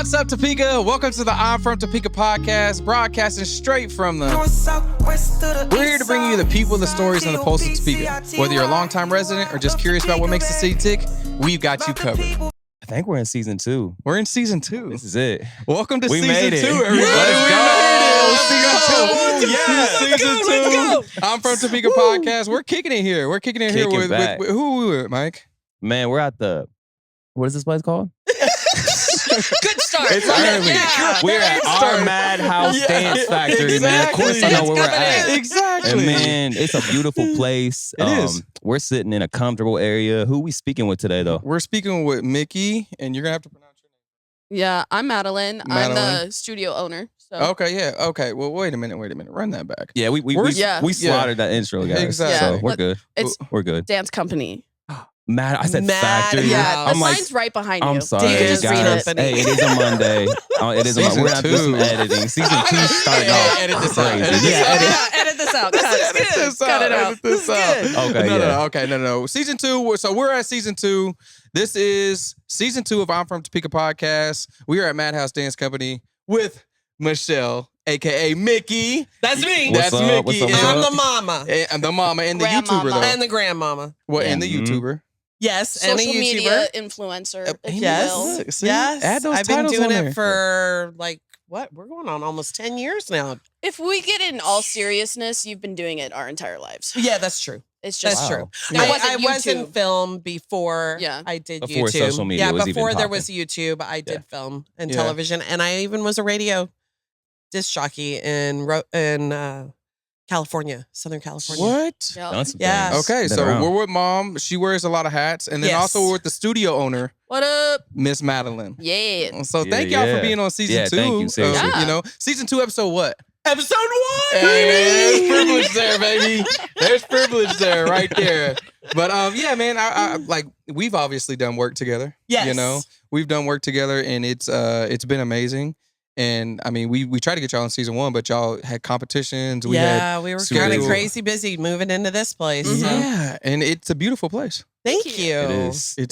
What's up, Topeka? Welcome to the I'm from Topeka podcast, broadcasting straight from the... We're here to bring you the people, the stories, and the pulse of Topeka. Whether you're a longtime resident or just curious about what makes the city tick, we've got you covered. I think we're in season 2. We're in season 2. This is it. Welcome to we season made 2, it. everybody. Let's Season 2. I'm from Topeka podcast. We're kicking it here. We're kicking it here with who we with, Mike? Man, we're at the... What is this place called? Good start. It's early. Yeah. We're at our Madhouse Dance Factory, man. Of course I know where we're at. Exactly. And man, it's a beautiful place. It is. We're sitting in a comfortable area. Who we speaking with today, though? We're speaking with Micky, and you're going to have to pronounce your name. Yeah, I'm Madeline. I'm the studio owner. So. Okay, yeah. Okay, well, wait a minute. Run that back. Yeah, we slaughtered that intro, guys. Exactly. So we're good. We're good. Dance Company. I said factory. Yeah, I'm the sign's right behind you. I'm sorry, Just guys. read it. Hey, it is a Monday. It is a Monday. We're gonna do some editing. Season 2 starting off. Edit this out. Edit this out. Cut it out. This out. Okay. No. Season 2. So we're at season 2. This is season 2 of I'm from Topeka podcast. We are at Madhouse Dance Company with Michelle, aka Micky. That's me. That's Micky. And I'm the mama. I'm the mama and the Grandmama. YouTuber though. And the grandmama. What? And the YouTuber. Yes, and a Social YouTuber. media influencer, if you will. Look, see? Yes, Add those I've been titles doing on it there. for we're going on almost 10 years now. If we get in all seriousness, you've been doing it our entire lives. Yeah, that's true. It's just That's Wow. true. There I wasn't was in YouTube. film before Yeah. I did Before YouTube. social media yeah, was even before there popping. was YouTube, I did film and Yeah. television, and I even was a radio disc jockey in California, Southern California. What? Yeah. Done some Yeah. things. Okay, Been so around. we're with Mom. She wears a lot of hats, and then Yes. also we're with the studio owner, What up? Miss Madeline. Yeah. So thank y'all for being on season Yeah, 2. thank you, seriously. Yeah. Season 2, episode what? Episode 1. Hey, man, there's privilege there, baby. There's privilege there, right there. But yeah, man, I like we've obviously done work together. Yes. You know, we've done work together, and it's been amazing. And I mean, we tried to get y'all on season 1, but y'all had competitions. We we were kind schedule. of crazy busy moving into this place. Mhm. so Yeah, and it's a beautiful place. Thank you. It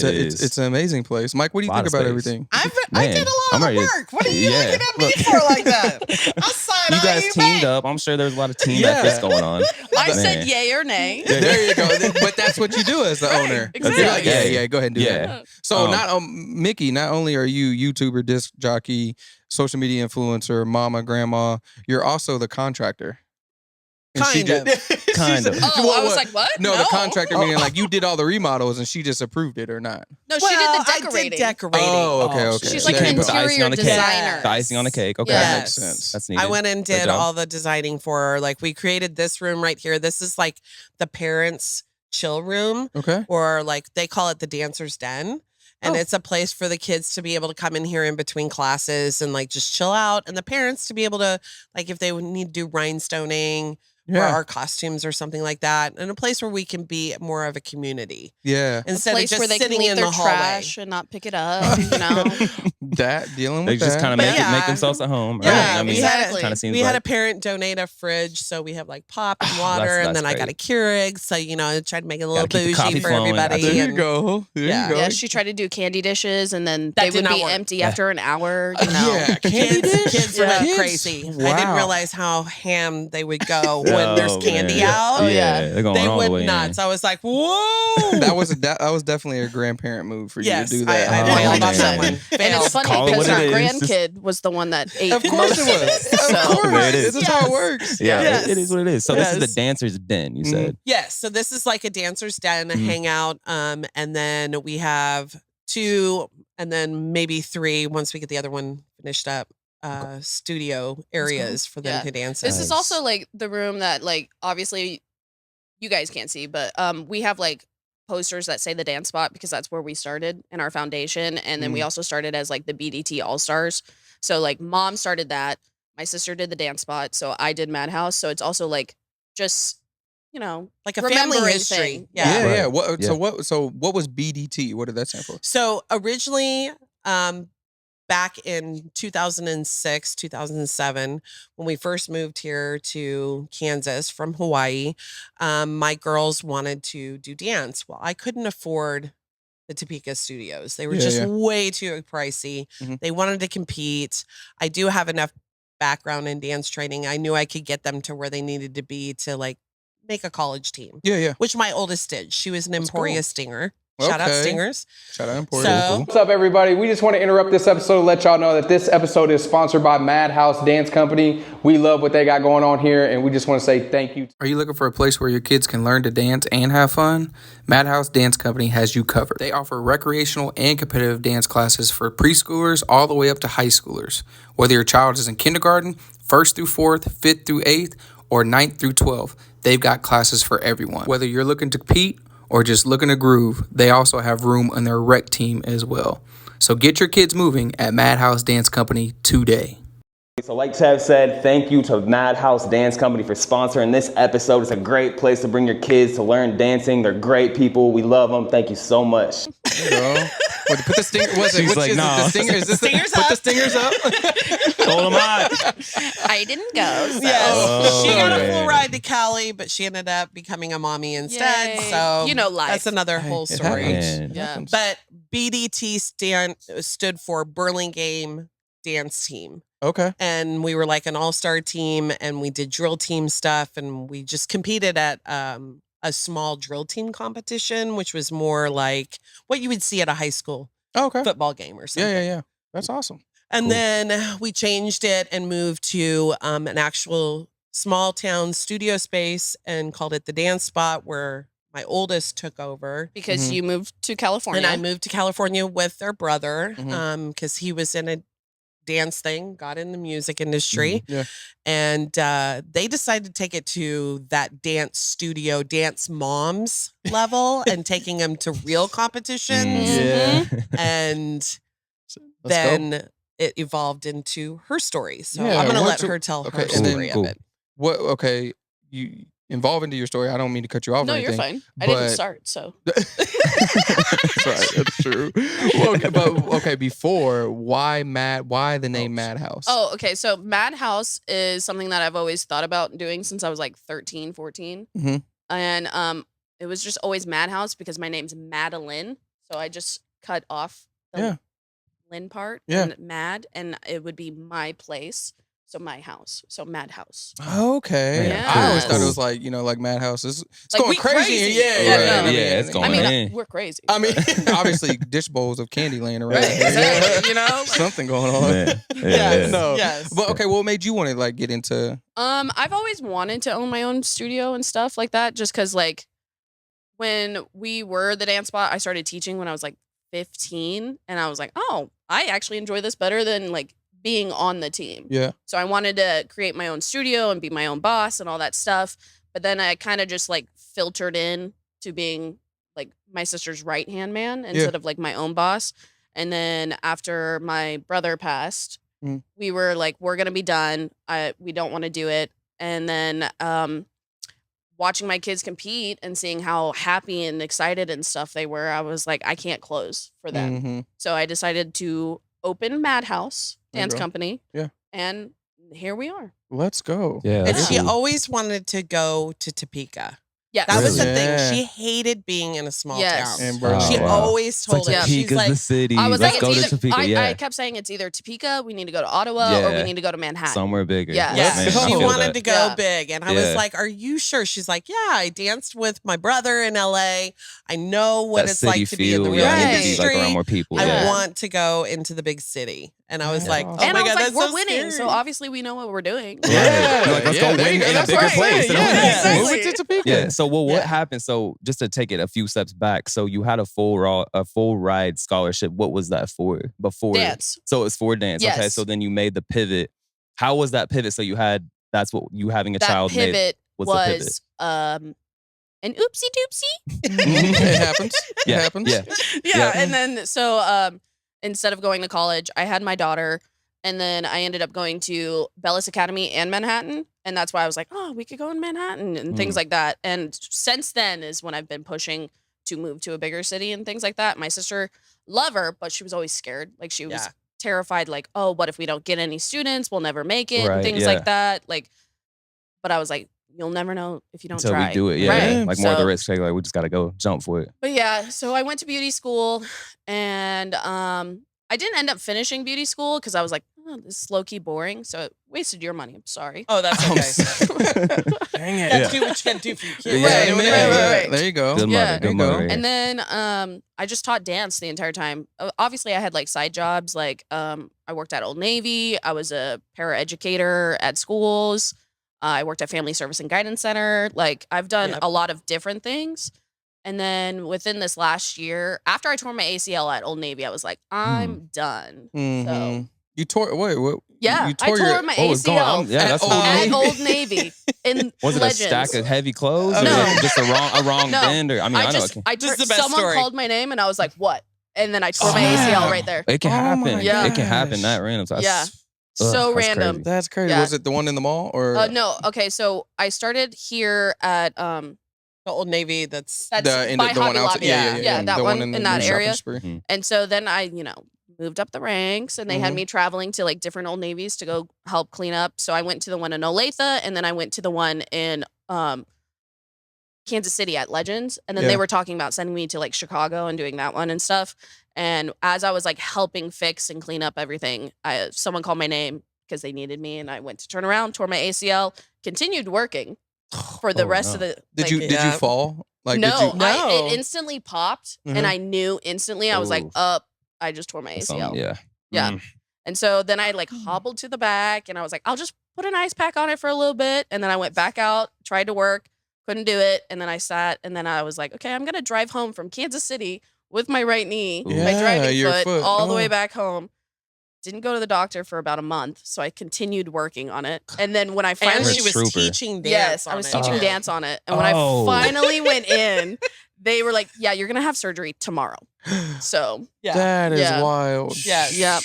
is. It's an amazing place. Mike, what do you Lot think of about space. everything? I Man, did a I'm lot ready of to- work. What are you Yeah. looking at me for like that? I signed You guys teamed up. I'm sure there's a lot of team Yeah. efforts going on. I Man. said yay or nay. There you go. But that's what you do as the owner. exactly. You're like, yeah, go ahead and do Yeah. that. So Um, Micky, not only are you YouTuber, disc jockey, social media influencer, mama, grandma, you're also the contractor. And she Kind of. Kind of. Oh, I was like, what? No, the contractor meaning like you did all the remodels and she just approved it or not. No, she did the decorating. I did decorating. Oh, okay. She's Yeah. like an Put the icing interior on the cake. designer. The icing on the cake. Okay. Yeah. That Yes. makes sense. That's needed. I went and Good did job. all the designing for her. Like we created this room right here. This is like the parents' chill room, Okay. or like they call it the dancer's den. And Oh. it's a place for the kids to be able to come in here in between classes and like just chill out. And the parents to be able to, like, if they would need to do rhinestoning or Yeah. our costumes or something like that. And a place where we can be more of a community Yeah. instead of Place just where they can sitting leave in their the hallway. trash and not pick it up. You know. That dealing They with just that. kind of But make yeah. themselves at home. Right? Yeah, I mean, exactly. kind of seems We had a like parent donate a fridge, so we have like pop and water, That's and then I got a Keurig. So I tried to make it a little Gotta keep the bougie coffee for flowing. everybody. There you and- go. There Yeah. you go. Yeah, she tried to do candy dishes, and then That they did would not be work. empty after an hour. You know. Yeah, candy dish? Kids Yeah. went Kids? crazy. I Wow. didn't realize how ham they would go when there's Oh, candy man. out. Oh, yeah. They're going They all the way went nuts. in. I was like, whoa. that was definitely a grandparent move for you yes, to do that. I Oh, failed on man. that one. And Failed. it's funny Call it because what her it is. grandkid was the one that ate. Of course most it was. it. Of So- course. There it is. This is how it works. Yeah, Yes. it is what it is. So this is Yes. the dancer's den, you said. Yes. So this is like a dancer's den, a Mhm. hangout. And then we have 2 and then maybe 3 once we get the other one finished up. Studio areas for them Yeah. to dance This in. is also like the room that, like, obviously you guys can't see, but we have like posters that say the dance spot because that's where we started in our foundation. And then we also started as like the BDT All Stars. So like Mom started that. My sister did the dance spot. So I did Madhouse. So it's also like just, like a family remembering history. thing. Yeah, Right. yeah. What, Yeah. So what was BDT? What did that stand for? So originally, back in 2006, 2007, when we first moved here to Kansas from Hawaii, my girls wanted to do dance. Well, I couldn't afford the Topeka studios. They were just way too pricey. They wanted to compete. I do have enough background in dance training. I knew I could get them to where they needed to be to like make a college team. Yeah. Which my oldest did. She was an Emporia Stinger. Shout out Stingers. Shout out Emporia. What's up, everybody? We just want to interrupt this episode to let y'all know that this episode is sponsored by Madhouse Dance Company. We love what they got going on here, and we just want to say thank you. Are you looking for a place where your kids can learn to dance and have fun? Madhouse Dance Company has you covered. They offer recreational and competitive dance classes for preschoolers all the way up to high schoolers. Whether your child is in kindergarten, 1st through 4th, 5th through 8th, or 9th through 12th, they've got classes for everyone. Whether you're looking to compete or just looking to groove, they also have room on their rec team as well. So get your kids moving at Madhouse Dance Company today. So like Tev said, thank you to Madhouse Dance Company for sponsoring this episode. It's a great place to bring your kids to learn dancing. They're great people. We love them. Thank you so much. What, put the stinger. Was it? She's like, no. The stinger. Is this Stingers put up. the stingers up? Hold them out. I didn't go. So. Yes. She got a man. full ride to Cali, but she ended up becoming a mommy instead. Yay. So You know, life. that's another whole story. happens. Yeah. But BDT stood for Burlingame Dance Team. Okay. And we were like an all-star team, and we did drill team stuff, and we just competed at a small drill team competition, which was more like what you would see at a high school Okay. football game or something. Yeah. That's awesome. And then we changed it and moved to an actual small town studio space and called it the Dance Spot, where my oldest took over. Because you moved to California. And I moved to California with their brother Mhm. because he was in a dance thing, got in the music industry. Yeah. And they decided to take it to that dance studio, dance moms level and taking them to real competitions. Yeah. And Let's then it evolved into her story. So Yeah, I'm going to let what's your- her tell okay, her and then- story cool. of it. What? Okay. You involve into your story. I don't mean to cut you off. No, or you're anything, fine. I didn't but- start, so. That's right. That's true. Well, okay, before, why the name Madhouse? Oh, okay. So Madhouse is something that I've always thought about doing since I was like 13, 14. Mhm. And it was just always Madhouse because my name's Madeline. So I just cut off the Yeah. Lynn part Yeah. and Mad, and it would be my place. So my house. So Madhouse. Okay. Yeah. I always thought it Cool. was like, like Madhouse. It's Like, going we crazy. crazy. Yeah. Yeah, right. no. Yeah, it's going I mean, man. we're crazy. I mean, obviously, dish bowls of candy laying around. Right, exactly, you know? Like- Something going on. Man. Yes. No. Yes. But okay, what made you want to like get into? I've always wanted to own my own studio and stuff like that, just because like when we were the dance spot, I started teaching when I was like 15, and I was like, oh, I actually enjoy this better than like being on the team. Yeah. So I wanted to create my own studio and be my own boss and all that stuff. But then I kind of just like filtered in to being like my sister's right hand man instead of like my own boss. And then after my brother passed, we were like, we're gonna be done. We don't want to do it. And then watching my kids compete and seeing how happy and excited and stuff they were, I was like, I can't close for them. Mhm. So I decided to open Madhouse There you Dance go. Company. Yeah. And here we are. Let's go. Yeah. And that's she cool. always wanted to go to Topeka. Yes. That was the Really? Yeah. thing. She hated being in a small Yes. town. And bro, She wow. always It's like told us, she's Topeka's like, the city. I was Let's like, go it's to either, Topeka. Yeah. I kept saying it's either Topeka, we need to go to Ottawa, or we Yeah. need to go to Manhattan. Somewhere bigger. Yeah. yeah, Let's go. she I feel wanted that. to go Yeah. big. And I Yeah. was like, are you sure? She's like, yeah, I danced with my brother in LA. I know what That it's city like to be in the feel, real yeah, Right. you need to be, like industry. around more people. I yeah. want to go into the big city. And I was That's like, awesome. oh And my I was God, like, that's we're so winning, scary. so obviously we know what we're doing. Yeah. You're like, let's go there win you go. in a That's bigger what I'm place. saying. You know? Yeah. Exactly. Move it to Topeka. Yeah. So what Yeah. happened? So just to take it a few steps back, so you had a full ride scholarship. What was that for? Before Dance. So it was for dance. Okay. Yes. So then you made the pivot. How was that pivot? So that's what you having a That child made. pivot What's the pivot? was an oopsie doopsie. Mhm. It happens. Yeah. It happens. Yeah. Yeah. Yeah. And then so instead of going to college, I had my daughter, and then I ended up going to Bellis Academy and Manhattan. And that's why I was like, oh, we could go in Manhattan and things like that. And since then is when I've been pushing to move to a bigger city and things like that. My sister, love her, but she was always scared. Like she was Yeah. terrified, like, oh, what if we don't get any students? We'll never make it Right, and things yeah. like that. Like, but I was like, you'll never know if you don't Until try. we do it, yeah. Right. Like more of the risk, like we just gotta go jump for it. But yeah, so I went to beauty school, and I didn't end up finishing beauty school because I was like, oh, this is low key boring. So it wasted your money. I'm sorry. Oh, that's okay. Dang it. That's do what you gotta do for your kids. Yeah, Right. There you go. Good mother, Yeah. good mother. And then I just taught dance the entire time. Obviously, I had like side jobs. Like I worked at Old Navy. I was a paraeducator at schools. I worked at Family Service and Guidance Center. Like I've done a lot of different things. And then within this last year, after I tore my ACL at Old Navy, I was like, I'm done. So You tore what? yeah, you I tore my What was going on? ACL Yeah, that's at Old Navy in Was it Legends. a stack of heavy clothes? Or No. was it just a wrong No. bend? Or I mean, I know This is the best someone someone called my name and I was like, what? And then I tore my ACL right there. it can happen. Yeah. It can happen that random. So Yeah. Ugh, So that's random. crazy. That's crazy. Yeah. Was it the one in the mall or No. Okay. So I started here at The Old Navy. That's that's the by one Hobby outside? Lobby. Yeah, that the one in in the that shopping area. spree. And so then I, moved up the ranks, and they had me traveling to like different Old Navies to go help clean up. So I went to the one in Olathe, and then I went to the one in Kansas City at Legends. And then they were talking about sending me to like Chicago and doing that one and stuff. And as I was like helping fix and clean up everything, someone called my name because they needed me, and I went to turn around, tore my ACL, continued working for the rest of the. Did you fall? Like no, did you, it instantly popped, and I knew instantly. I was like, up. I just tore my ACL. Yeah. Yeah. And so then I like hobbled to the back, and I was like, I'll just put an ice pack on it for a little bit. And then I went back out, tried to work, couldn't do it. And then I sat, and then I was like, okay, I'm going to drive home from Kansas City with my right knee, my driving your foot. all the way back home. Didn't go to the doctor for about a month. So I continued working on it. And then when I and finally, she was Trooper. teaching dance. yes, I was teaching dance on it. And when I finally went in, they were like, yeah, you're going to have surgery tomorrow. So that is wild. Yes. yeah.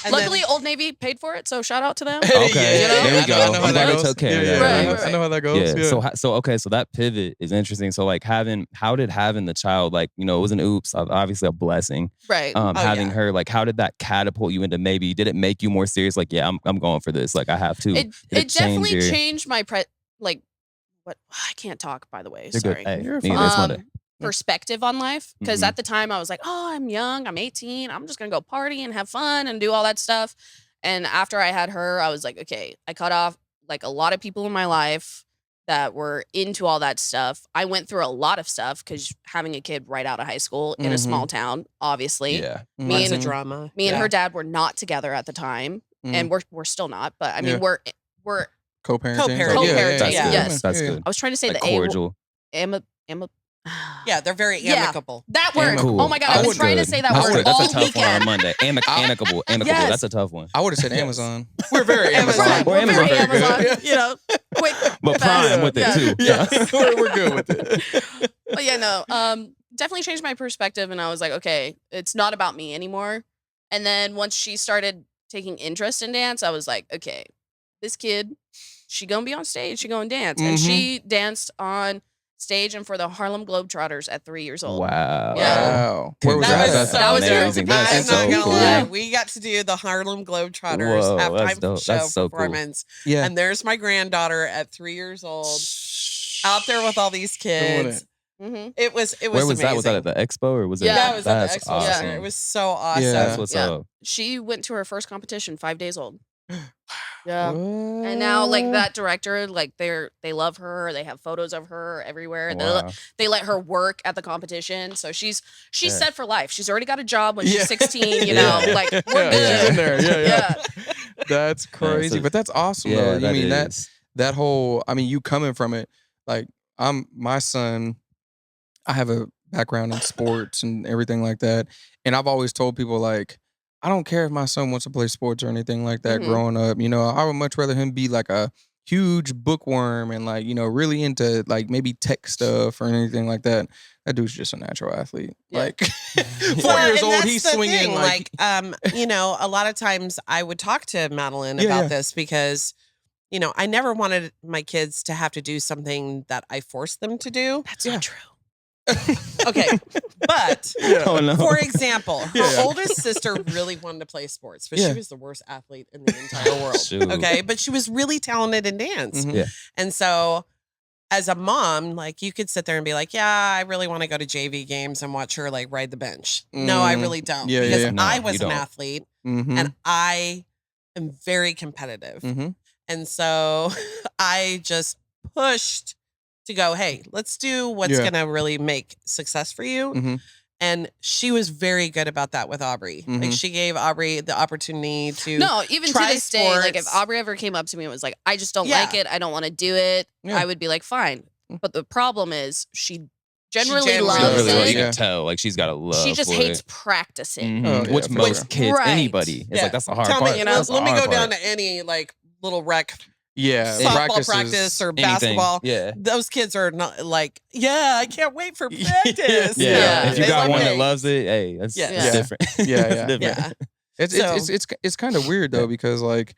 And Luckily, Old Navy paid for it, so shout out to them. Okay, You know? there we go. I know how I'm that glad they goes. took care of Yeah, that. Right, I know how that goes. Yeah. So okay. So that pivot is interesting. So like how did having the child, like, it was an oops, obviously a blessing. Right. Having her, like, how did that catapult you into maybe? Did it make you more serious? Like, yeah, I'm going for this. Like, I have to. It definitely changed my what I can't talk, by the way. You're Sorry. good. Hey, You're me, fine. that's Monday. Perspective on life, because Mhm. at the time I was like, oh, I'm young, I'm 18, I'm just gonna go party and have fun and do all that stuff. And after I had her, I was like, okay, I cut off like a lot of people in my life that were into all that stuff. I went through a lot of stuff because having a kid right out of high school in a small town, obviously. Yeah. Me Lots and of drama. me and her dad were not together at the time, and we're still not. But I mean, we're Co-parenting. Co-parenting, That's yeah. good. Yes. That's good. I was trying to say Like the cordial. Yeah, they're very Yeah. amicable. that word. Cool. Oh my god, I was That's trying to good. say that That's word good. That's all a tough one on weekend. Monday. Amicable. Yes. That's a tough one. I would have said Amazon. We're very Amazon. Amazon. We're We're very Amazon. Amazon. Quick. But fast. Prime with it too. Yeah, we're good with it. But yeah, no. Definitely changed my perspective, and I was like, okay, it's not about me anymore. And then once she started taking interest in dance, I was like, okay, this kid, she gonna be on stage, she gonna dance, and she danced on stage and for the Harlem Globetrotters at 3 years old. Wow. Yeah. Wow. Where was That that? was so That was amazing. here. That's I'm so not gonna cool. lie. We got to do the Harlem Globetrotters Whoa, that's halftime dope. show That's so cool. performance. Yeah. And there's my granddaughter at 3 years old out there with all these kids. Mm-hmm. It was Where was amazing. that? Was that at the expo or was it? Yeah. That was at That's the expo awesome. center. It was so awesome. Yeah. That's what's Yeah. up. She went to her first competition 5 days old. Yeah. And now like that director, like they love her. They have photos of her everywhere. And Wow. they let her work at the competition. So she's Yeah. set for life. She's already got a job when she's Yeah. 16, you Yeah. know, like we're Yeah, good. she's in there. Yeah. Yeah. That's crazy. so- But that's awesome Yeah, though. I that mean is. that whole, I mean, you coming from it, like my son, I have a background in sports and everything like that. And I've always told people like, I don't care if my son wants to play sports or anything like that Mhm. growing up. I would much rather him be like a huge bookworm and like, really into like maybe tech stuff or anything like that. That dude's just a natural athlete. Yeah. Like 4 Well, years and old, that's he's the swinging thing, like a lot of times I would talk to Madeline Yeah, about yeah. this because, I never wanted my kids to have to do something that I forced them to do. That's not true. Okay. But Oh no. for example, her Yeah. oldest sister really wanted to play sports, but Yeah. she was the worst athlete in the entire world. Shoot. Okay. But she was really talented in dance. Mhm. Yeah. And so as a mom, like you could sit there and be like, yeah, I really want to go to JV games and watch her like ride the bench. No, I really don't. Yeah, because yeah. I No, was you an don't. athlete Mm-hmm. and I am very competitive. Mm-hmm. And so I just pushed to go, hey, let's do what's Yeah. going to really make success for you. Mm-hmm. And she was very good about that with Aubrey. Like Mhm. she gave Aubrey the opportunity to No, even to try this day, like if sports. Aubrey ever came up to me and was like, I just don't Yeah. like it, I don't want to do it, Yeah. I would be like, fine. But the problem is she generally generally loves loves really, it. you Yeah. can tell, like she's got a love. She just for hates it. practicing. Mhm. Oh, yeah, Which for most sure. kids, Right. anybody, it's like that's the hard Tell part. me, You know, That's the let me hard go down part. to any like little rec Yeah. softball practice or Anything. basketball. Yeah. Those kids are not like, yeah, I can't wait for practice. Yeah. Yeah. If you They got love one that it. loves it, hey, that's Yeah. it's Yeah. different. Yeah, yeah. It's different. Yeah. It's kind of weird though, because like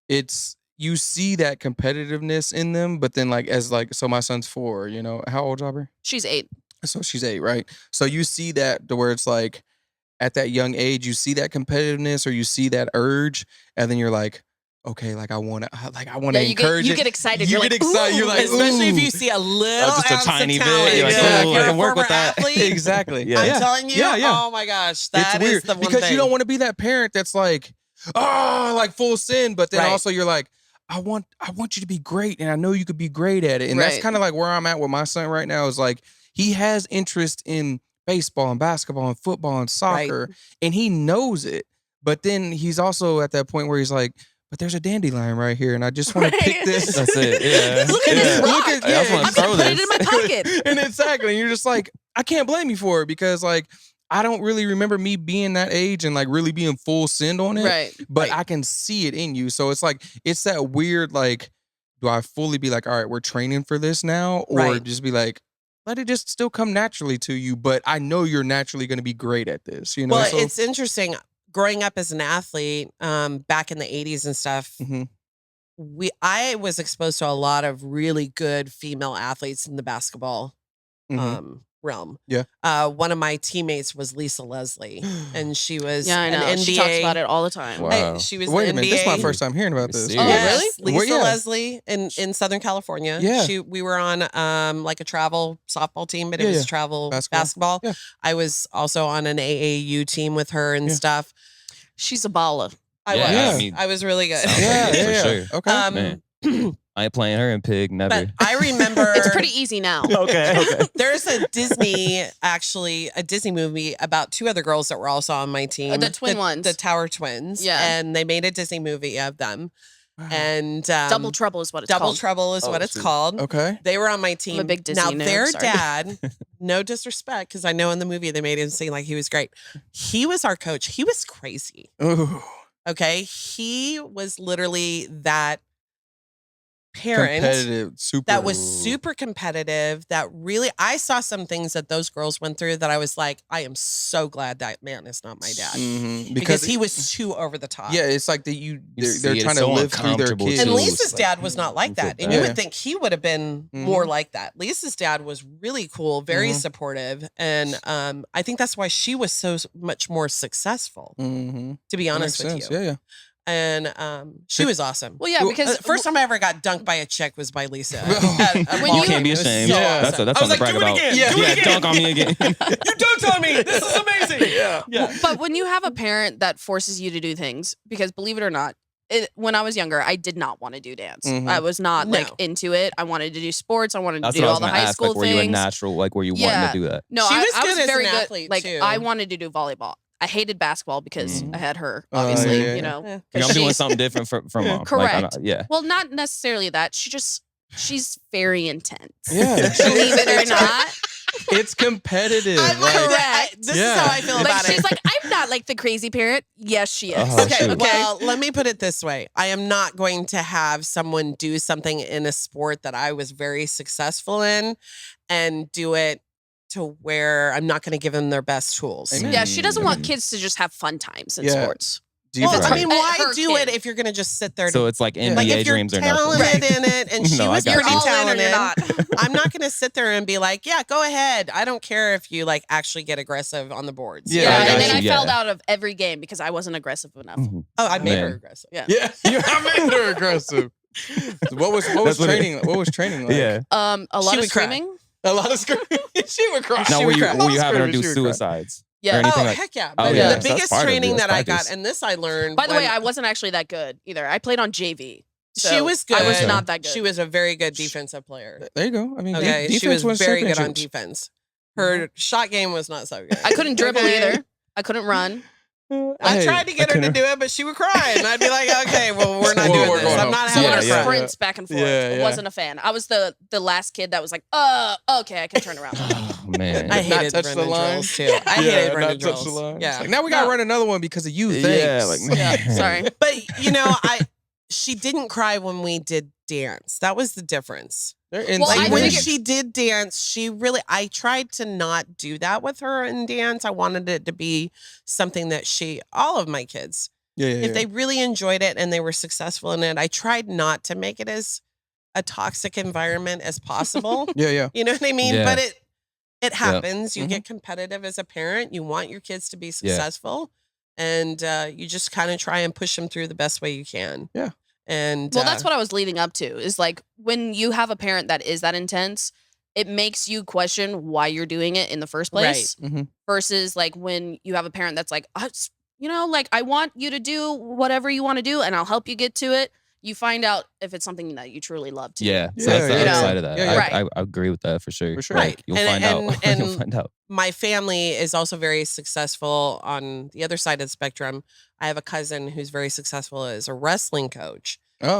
it's you see that competitiveness in them, but then like as like so my son's 4, you know, how old Aubrey? She's 8. So she's 8, right? So you see that to where it's like at that young age, you see that competitiveness or you see that urge, and then you're like, okay, like I want to Yeah, you encourage get excited. You You're get like, excited. ooh. You're like, Especially if ooh. you see a little just a ounce tiny of bit, talent. you're like, Yeah, ooh, if I you're can a work with former that. athlete, Exactly. Yeah. I'm Yeah. telling you, Yeah, yeah. oh my gosh, that It's is weird the one because thing. you don't want to be that parent that's like, oh, like full sin, but then Right. also you're like, I want you to be great, and I know you could be great at it, and that's Right. kind of like where I'm at with my son right now. Is like he has interest in baseball and basketball and football and soccer, and he knows it, but then he's also at that point where he's like, but there's a dandelion right here, and I just want to pick this. That's it. Yeah. Look at this Yeah. rock. I just want I'm to gonna throw put it this. in my pocket. And exactly, and you're just like, I can't blame you for it because like I don't really remember me being that age and like really being full send on it. Right. But I can see it in you. So it's like, it's that weird, like, do I fully be like, all right, we're training for this now? Or Right. just be like, let it just still come naturally to you, but I know you're naturally going to be great at this, you know? Well, So- it's interesting. Growing up as an athlete, back in the 80s and stuff, Mhm. I was exposed to a lot of really good female athletes in the basketball Mhm. realm. Yeah. One of my teammates was Lisa Leslie, and she was Yeah, I know. an NBA. She talks about it all the time. Wow. Hey, she was Wait a an minute, NBA. this is my first time hearing about this. Serious? Oh, Yes, really? Lisa Where- yeah. Leslie in Southern California. Yeah. We were on like a travel softball team, but it Yeah, was yeah. travel Basketball. basketball. Yeah. I was also on an AAU team with her and Yeah. stuff. She's a baller. I Yeah, was. I mean, I was really good. sounds Yeah, like it, yeah, for yeah. sure. Okay. Man. I ain't playing her in Pig, never. But I remember It's pretty easy now. okay. there's a Disney movie about 2 other girls that were also on my team. The twin ones. The Tower Twins. Yeah. And they made a Disney movie of them. Wow. And Double Trouble is what it's Double called. Trouble is Oh, what it's shoot. called. Okay. They were on my team. I'm a big Disney now nerd, their sorry. dad, no disrespect, because I know in the movie they made him seem like he was great. He was our coach. He was crazy. Ooh. Okay. He was literally that parent Competitive, super. that was super competitive. That really, I saw some things that those girls went through that I was like, I am so glad that man is not my dad. Mhm. Because he was too over the top. Yeah, it's like that they're see it, trying it's to so live through their uncomfortable, kids. And too. Lisa's Like, dad was not like you feel that. And you bad. would think he would have been more like that. Lisa's dad was really cool, very supportive. And I think that's why she was so much more successful, Mm-hmm. to be honest with you. Yeah, yeah. And she was awesome. Well, yeah, because First time I ever got dunked by a chick was by Lisa. Oh. At a When ball you You can't be game. It was ashamed. so Yeah. awesome. That's I was something like, to do brag it about. again. Yeah. Do it again. Dunk on me again. You dunked on me. This is amazing. Yeah. But when you have a parent that forces you to do things, because believe it or not, when I was younger, I did not want to do dance. Mhm. I was not like No. into it. I wanted to do sports. I wanted to That's do what I all was the gonna high ask. school Like, were you a things. natural? Like, were you Yeah. wanting to do that? No, She was I good was as very an good. athlete, Like too. I wanted to do volleyball. I hated basketball because Mhm. I had her, Oh, obviously, yeah, yeah. you know. Yeah. 'cause Like, I'm doing she's- something different from mom. Like, Correct. yeah. Well, not necessarily that. She's very intense. Yeah. Believe it or not. It's competitive. I like like, that. This Yeah. is how I feel Like about she's it. like, I'm not like the crazy parent. Yes, she is. Oh, Okay, shoot. well, let me put it this way. I am not going to have someone do something in a sport that I was very successful in and do it to where I'm not going to give them their best tools. Amen. Yeah, she doesn't want kids to just have fun times in Yeah. sports. do you Well, feel I like- mean, At why her do kid. it if you're going to just sit there? So it's like NBA like if you're dreams or nothing. talented in it, and she No, I was got pretty you. All in or you're talented. not. I'm not going to sit there and be like, yeah, go ahead. I don't care if you like actually get aggressive on the boards. Yeah, Yeah, I and got then you, I yeah. fell out of every game because I wasn't aggressive enough. Mhm. Oh, I made her Man. aggressive. Yeah. Yeah, I made her aggressive. What was training? What was training like? Yeah. A lot She of would cry. screaming. A lot of screaming. She would cry. Now, She were would you cry. having her do She would cry. suicides? Yeah. Or anything Oh, like? heck yeah. Oh, But yeah. the So that's biggest part of it. training That's that I got, practice. and this I learned. By the way, when- I wasn't actually that good either. I played on JV. she so was good. I was Okay. not that good. She was a very good defensive player. There you go. I mean, Okay, defense she was wins very good on championships. defense. Her shot game was not so good. I couldn't dribble Okay? either. I couldn't run. I Hey, tried to get her to do it, but she would cry, and I'd be like, "Okay, well, we're not Well, doing we're this. going I'm home. not Some having of her the yeah, cry." sprints back and forth. Yeah, yeah. I wasn't a fan. I was the last kid that was like, okay, I can turn around. Oh man. I Not hated touch the running line. drills too. I hated not running touch the drills. line. It's Yeah. like, now we gotta No. run another one because of you. Yeah, Thanks. like Yeah, sorry. But she didn't cry when we did dance. That was the difference. They're Well, I Like insane. when think she did dance, I tried to not do that with her in dance. I wanted it to be something that all of my kids, yeah, if they really enjoyed it and they were successful in it, I tried not to make it as a toxic environment as possible. yeah. You know what I mean? Yeah. But it happens. You Mhm. get competitive as a parent. You want your kids to be successful. And you just kind of try and push them through the best way you can. Yeah. And Well, that's what I was leading up to is like when you have a parent that is that intense, it makes you question why you're doing it in the first place Mhm. versus like when you have a parent that's like, like I want you to do whatever you want to do and I'll help you get to it. You find out if it's something that you truly love to Yeah. do. So that's the Yeah, other yeah. side of that. Yeah, yeah. Right. I agree with that for sure. For sure. Like, Right. you'll And- find out. and- You'll find out. my family is also very successful on the other side of the spectrum. I have a cousin who's very successful as a wrestling coach. Oh,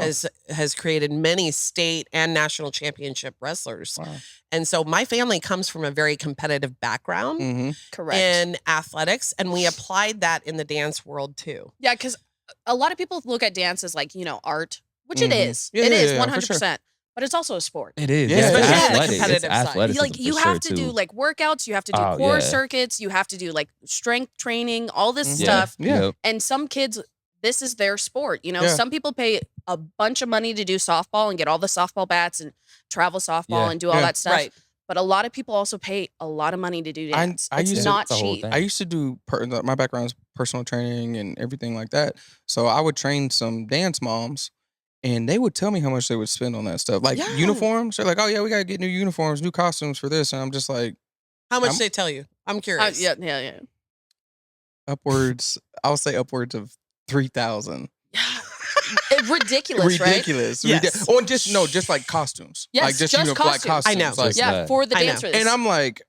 Has created many state and national championship wrestlers. wow. And so my family comes from a very competitive background Mm-hmm. Correct. in athletics, and we applied that in the dance world too. Yeah, because a lot of people look at dance as like, art, which it Mhm. is. Yeah, It yeah, is yeah, for 100%. But it's also a sport. It is. Yeah, Yeah, especially it's on the athletic. competitive It's side. athleticism Like you for have sure, to too. do like workouts, you have to do Oh, core yeah. circuits, you have to do like strength training, all this Mhm. stuff. Yeah. Yep. And some kids, this is their sport. Yeah. Some people pay a bunch of money to do softball and get all the softball bats and travel softball Yeah. and do all Yeah. that stuff. Right. But a lot of people also pay a lot of money to do dance. I It's used to- not It's a whole cheap. thing. I used to do my background is personal training and everything like that. So I would train some dance moms, and they would tell me how much they would spend on that stuff, like Yeah. uniforms. They're like, "Oh yeah, we gotta get new uniforms, new costumes for this," and I'm just like, How much I'm- they tell you? I'm curious. Yeah. upwards. I'll say upwards of 3,000. Ridiculous, right? Ridiculous. Yes. Oh, and just like costumes. Yes, like just just like costumes. costumes. I know. Like, Just Yeah, that. for the I know. dancers. and I'm like,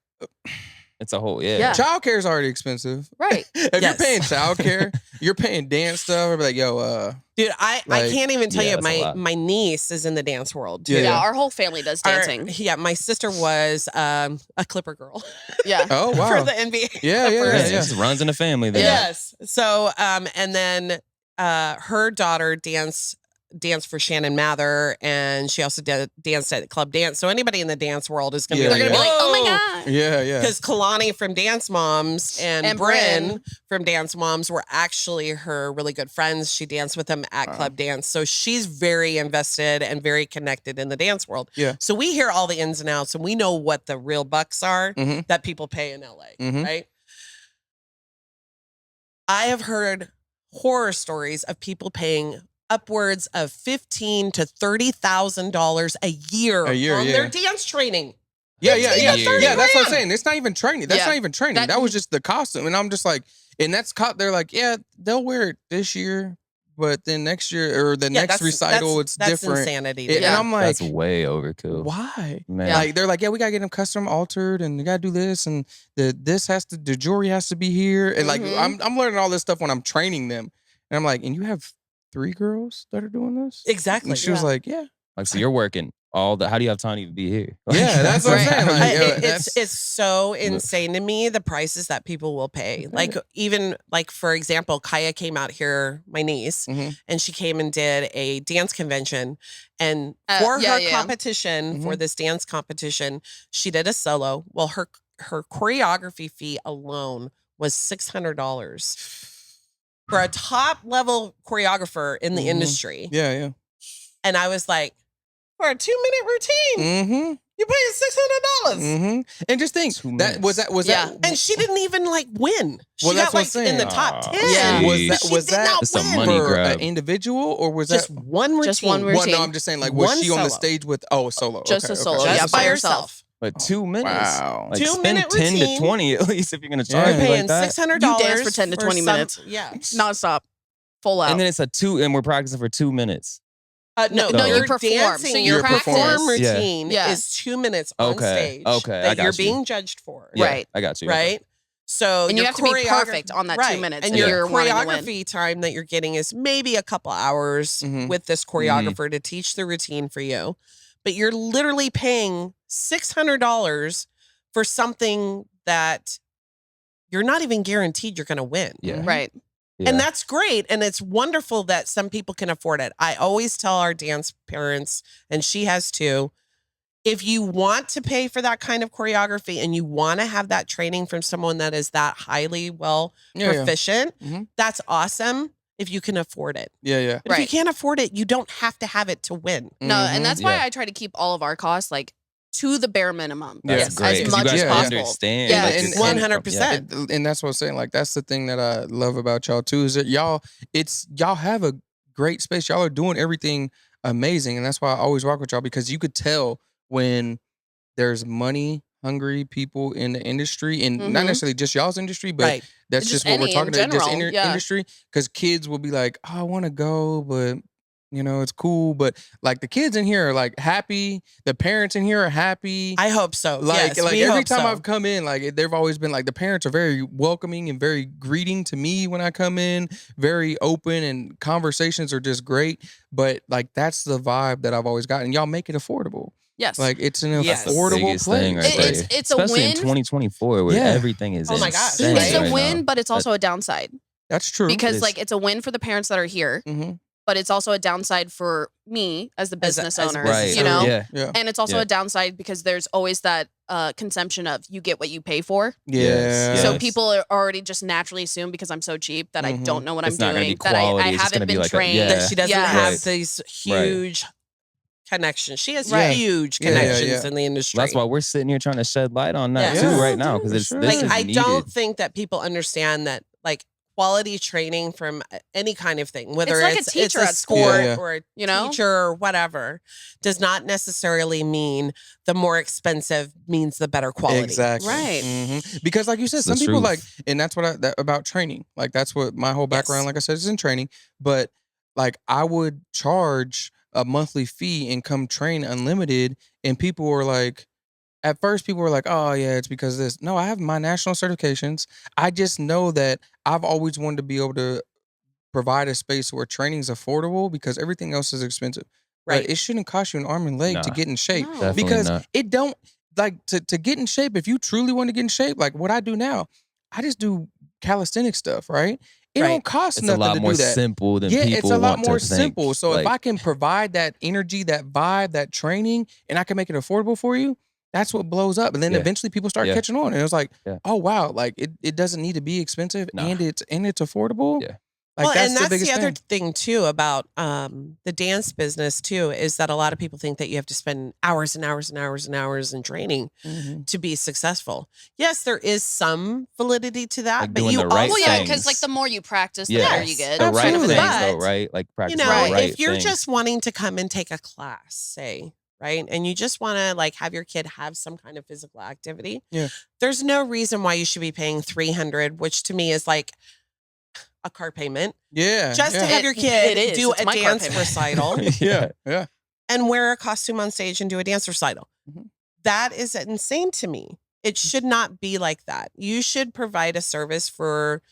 It's a whole yeah. Yeah. childcare is already expensive. right. If Yes. you're paying childcare, you're paying dance stuff. I'd be like, yo, Dude, I Like, can't even tell yeah, you, that's a lot. my niece is in the dance world too. Yeah. Yeah, our whole family does dancing. My sister was a Clipper girl Yeah. oh wow, for the NBA. Yeah, yeah, Clippers. It just runs in the family there. Yes. So, and then her daughter danced for Shannon Mather, and she also danced at Club Dance. So anybody in the dance world is going to Yeah, be They're like, gonna be like, oh my "Whoa!" god. yeah. Because Kalani from Dance Moms and Bryn from Dance Moms were actually her really good friends. She danced with them at Wow. Club Dance. So she's very invested and very connected in the dance world. Yeah. So we hear all the ins and outs, and we know what the real bucks are Mhm. that people pay in LA, Mhm. right? I have heard horror stories of people paying upwards of $15,000 to $30,000 a year A year, on yeah. their dance training. Yeah. 15 to 30 That's what I'm grand. saying. It's not even training. That's Yeah. not even training. That- That was just the costume, and I'm just like, and that's they're like, yeah, they'll wear it this year, but then next year or the Yeah, next recital, it's that's different. insanity. And dude. Yeah. I'm like, That's way overkill. why? Man. Yeah. Like they're like, yeah, we gotta get them custom altered, and you gotta do this, and the jewelry has to be here, and like Mhm. I'm learning all this stuff when I'm training them, and I'm like, and you have 3 girls that are doing this? Exactly. And she was Yeah. like, yeah, Like, so you're working all the. How do you have time to even be here? Yeah, that's what I'm Right. saying. Like, It's so insane to me, the prices that people will pay. Like, even like, for example, Kaya came out here, my niece, Mhm. and she came and did a dance convention. And for yeah, her yeah. competition, for this dance competition, she did a solo. Well, her choreography fee alone was $600 for a top level choreographer in the Mhm. industry. yeah. And I was like, for a 2-minute routine. Mm-hmm. You paying $600. And just think Two that was minutes. that Yeah. And she didn't even was Yeah. that and she didn't even like win. She Well, got that's what I'm like in the saying. top 10. Yeah. was But that she did not It's a win. money for grab. an individual or was Just that one routine. Just one well, no, routine. I'm just saying, like, was One she on the solo. stage with solo? Just Okay, a solo, okay. yeah, Just by by herself. herself. But 2 minutes. Wow. Like 2 spend minute 10 to routine. 20 at least if you're gonna Yeah. charge You're me paying like that. $600 You dance for 10 to 20 minutes. Yeah. Nonstop. Full out. And then it's and we're practicing for 2 minutes. No, No, you you're perform. dancing. So your you practice. perform Yeah. routine Yeah. is 2 minutes on Okay, stage okay, I that got you're you. being judged for. Yeah, Right. I got you. Right? So And you your have to be choreography- perfect on that 2 right. minutes And if your you're wanting to win. choreography time that you're getting is maybe a couple hours Mhm. with this choreographer to teach the routine for you. But you're literally paying $600 for something that you're not even guaranteed you're going to win. Yeah. Right. Yeah. And that's great. And it's wonderful that some people can afford it. I always tell our dance parents, and she has too, if you want to pay for that kind of choreography and you want to have that training from someone that is that highly proficient, Mhm. that's awesome if you can afford it. Yeah. But if you Right. can't afford it, you don't have to have it to win. No, and that's why Yeah. I try to keep all of our costs like to the bare minimum. Yeah. That's Yes, great. as 'Cause much you guys as possible. understand. Yeah, like, and- you're coming from- 100%. And that's what I'm saying. Like, that's the thing that I love about y'all too, is that y'all have a great space. Y'all are doing everything amazing. And that's why I always rock with y'all, because you could tell when there's money hungry people in the industry, and not Mhm. necessarily just y'all's industry, but Right. that's Just just what we're any in talking about, just general, yeah. industry. Because kids will be like, oh, I want to go, but it's cool. But like the kids in here are like happy. The parents in here are happy. I hope so. Like, Yes, like we every hope time so. I've come in, like they've always been like, the parents are very welcoming and very greeting to me when I come in, very open, and conversations are just great. But like, that's the vibe that I've always gotten. Y'all make it affordable. Yes. Like, it's an Yes. That's the affordable biggest place. thing right It's- there. it's a Especially win. in 2024 where Yeah. everything is Oh my gosh, insane it's a right win, now. but it's also a downside. That's true. Because is. like it's a win for the parents that are here, hmm but it's also a downside for me as the As a- business as a owner. Right. You know? Yeah. Yeah. And it's also Yeah. a downside because there's always that consumption of you get what you pay for. Yes. So Yes. people are already just naturally assume because I'm so cheap that I Mhm. don't know what It's I'm not gonna doing, be that quality, I it's just haven't gonna be been like a- trained. yeah. That she doesn't Yes. have Right. these Right. huge connections. She has Right. huge Yeah, connections yeah. in the industry. That's why we're sitting here trying to shed light on that Yeah. too Yeah, right now, dude, because for it's sure. this like is I needed. don't think that people understand that like quality training from any kind of thing, whether It's like a it's teacher a at school. sport Yeah. or a You know? teacher or whatever, does not necessarily mean the more expensive means the better quality. Exactly. Right. Because like you said, It's the some people truth. like, and that's what about training. Like, that's what my whole background, Yes. like I said, is in training. But like, I would charge a monthly fee and come train unlimited, and people were like, at first people were like, oh yeah, it's because of this. No, I have my national certifications. I just know that I've always wanted to be able to provide a space where training is affordable, because everything else is expensive. Right. But it shouldn't cost you an arm and leg to Nah. get in shape. No. Definitely Because not. it don't, like, to get in shape, if you truly want to get in shape, like what I do now, I just do calisthenic stuff, right? It Right. don't cost It's a nothing lot to more do that. simple than Yeah, people it's a lot want to more think. simple. So if Like, I can provide that energy, that vibe, that training, and I can make it affordable for you, that's what blows up. And then Yeah. eventually people start Yeah. catching on. And it was like, Yeah. oh wow, like it doesn't need to be expensive, Nah. and it's affordable. Yeah. Like, that's and the that's biggest the other thing. thing too about the dance business too, is that a lot of people think that you have to spend hours and hours and hours and hours in training Mhm. to be successful. Yes, there is some validity to that, Like but doing you the right Well, yeah, things. because like the more you practice, the yes, better you get. the right Absolutely. things though, But, right? Like practice you know, the right if you're things. just wanting to come and take a class, say, right, and you just want to like have your kid have some kind of physical activity, Yeah. there's no reason why you should be paying $300, which to me is like a car payment, Yeah. just yeah. to have your kid It is. do It's a my car dance payment. recital yeah. Yeah. and wear a costume on stage and do a dance recital. Mhm. That is insane to me. It should not be like that. You should provide a service for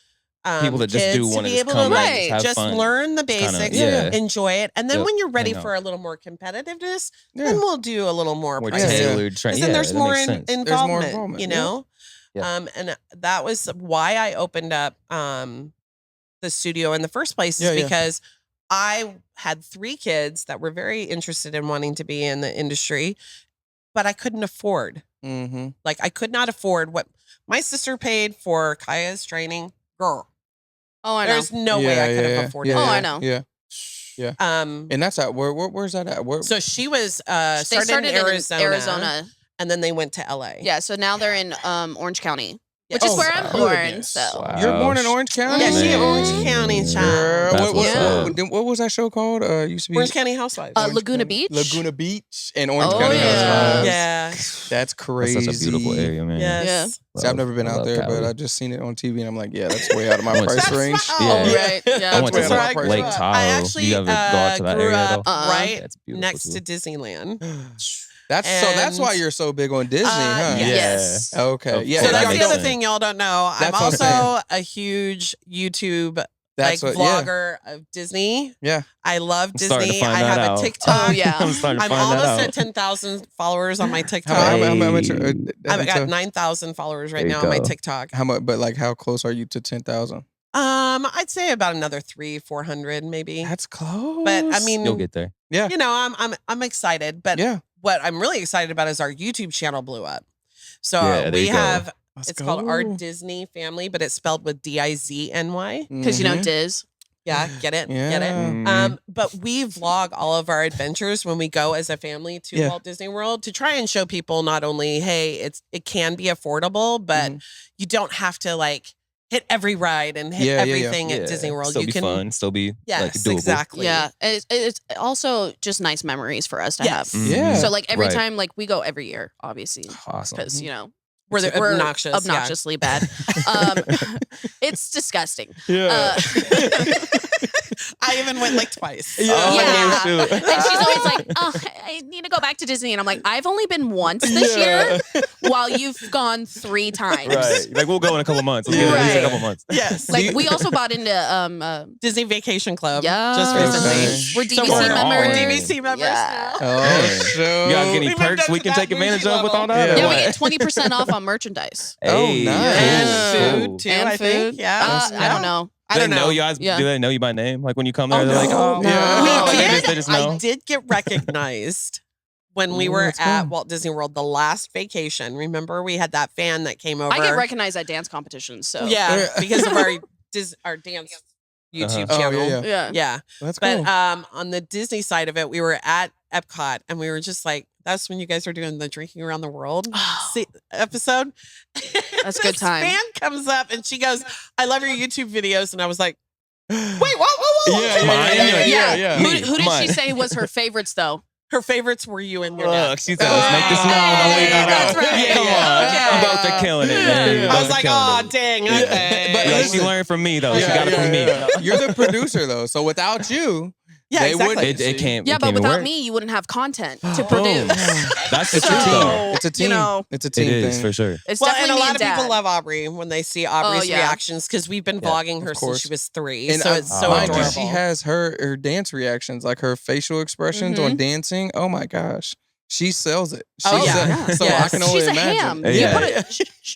People that just do kids to wanna be just able come to and like just have just fun. learn the Kinda- basics, yeah. enjoy it, and then Yep. when you're ready Hang for out. a little more competitiveness, Yeah. then we'll do a little more More pricing. tailored training. Because then Yeah, there's that more makes sense. There's more involvement, involvement, you yeah. know. Yeah. And that was why I opened up the studio in the first place, is Yeah, yeah. because I had 3 kids that were very interested in wanting to be in the industry, but I couldn't afford. Mm-hmm. Like I could not afford what my sister paid for Kaya's training. Girl, Oh, I know. there's no way I could have afforded Oh, that. I know. Yeah. Yeah. And that's at where's that at? Where? So she was They started in Arizona. and then they went to LA. Yeah, so now they're in Orange County, Yeah. which is Oh, where I'm goodness. born. So Wow. You're born in Orange County? Yeah, she Man. Orange County Girl, child. That's what's up. what was that show called? Used to be Orange County Housewives. Laguna County- Beach? Laguna Beach and Orange Oh, County. yeah. Housewives. Yeah. That's crazy. That's such a beautiful area, man. Yes. See, I've never been I out love there, Cali. but I just seen it on TV, and I'm like, yeah, that's way out of my That's price my- range. Yeah. Oh, right. I Yeah. went to That's where I like grew Lake up. Tahoe. I actually you ever go out to that grew area up though? right That's beautiful next too. to Disneyland. That's why And- you're so big on Disney, huh? Yes. Okay. Of Yeah. course. So that that's makes the other sense. thing y'all don't know. I'm That's what I'm also a huge YouTube That's like what, yeah. vlogger of Disney. Yeah. I love I'm starting to Disney. find I that have out. a TikTok. Oh, yeah. I'm starting to I'm find almost that at out. 10,000 followers on my TikTok. How much? I've got 9,000 followers right There you now on my go. TikTok. How much? But like, how close are you to 10,000? I'd say about another 300-400 maybe. That's close. But I mean, You'll get there. yeah, you know, I'm excited. But yeah. what I'm really excited about is our YouTube channel blew up. So Yeah, there we you go. have Let's it's called Our go. Disney Family, but it's spelled with DIZNY. Because, Mhm. Diz. Yeah, get it? Yeah. Get it? Mhm. But we vlog all of our adventures when we go as a family to Yeah. Walt Disney World to try and show people not only, hey, it can be affordable, but Mhm. you don't have to like hit every ride and hit Yeah, yeah, yeah. everything at Disney World. Still You be can fun. Still be Yes, like doable. exactly. Yeah. It's also just nice memories for us to Yes. have. Yeah. So, like, every Right. time, like, we go every year, obviously, Awesome. because, We're obnoxious. Yeah. obnoxiously bad. It's disgusting. Yeah. I even went like twice. Yeah. Oh, Yeah. shoot. And she's always like, oh, I need to go back to Disney. And I'm like, I've only been once this year while you've gone 3 times. Right. Like we'll go in a couple months. Let's Yeah. get at least a Right. couple months. Yes. Like, we also bought into Disney Vacation Club. Yeah. Just recently. Okay. We're So DVC we're members. all in. DVC members Yeah. now. Oh, Hey. shoot. You guys get any We've perks been we to can that take advantage bougie of with all level. that? or Yeah, we what? get 20% off on merchandise. Oh, Hey, nice. And cool. food too, And I think. food. Yeah. I don't know. I don't know. You guys, Yeah. do they know you by name? Like when you come there, Oh, they're like, no. oh, No. yeah. We They just know. I did get recognized when we Ooh, were that's at cool. Walt Disney World the last vacation. Remember, we had that fan that came over. I get recognized at dance competitions. So, Yeah, because of our dance YouTube Oh, channel. yeah. Yeah. Yeah. That's But cool. on the Disney side of it, we were at Epcot and we were just like, that's when you guys were doing the drinking around the world episode. That's good This time. fan comes up and she goes, I love your YouTube videos. And I was like, wait, whoa. Yeah, okay. Mine? You're like, yeah. Who did Mine. she say was her favorites, though? Her favorites were you and your Look, dad. she said, let's make this known. Hey, Don't leave it that's out. right. Come on. Okay. You both are killing it, man. You I both was are like, killing oh, it. dang, Yeah. okay. But Like, she listen. learned from me, though. She got it from me. You're the producer, though. So without you, yeah, they exactly. wouldn't. It can't. Yeah, it but can't even without work. me, you wouldn't have content to Boom. produce. That's the It's a truth, team. though. It's a team. It's a It team is thing. for sure. It's Well, definitely and a me lot of and people Dad. love Aubrey when they see Aubrey's yeah. reactions because we've been Yeah, vlogging her of since course. she was 3. And so it's so mind mind you, adorable. she has her dance reactions, like her facial expressions on dancing. Oh my gosh, she sells it. She Oh, yeah. sells- So I Yes. can only She's a imagine. ham. Yeah. You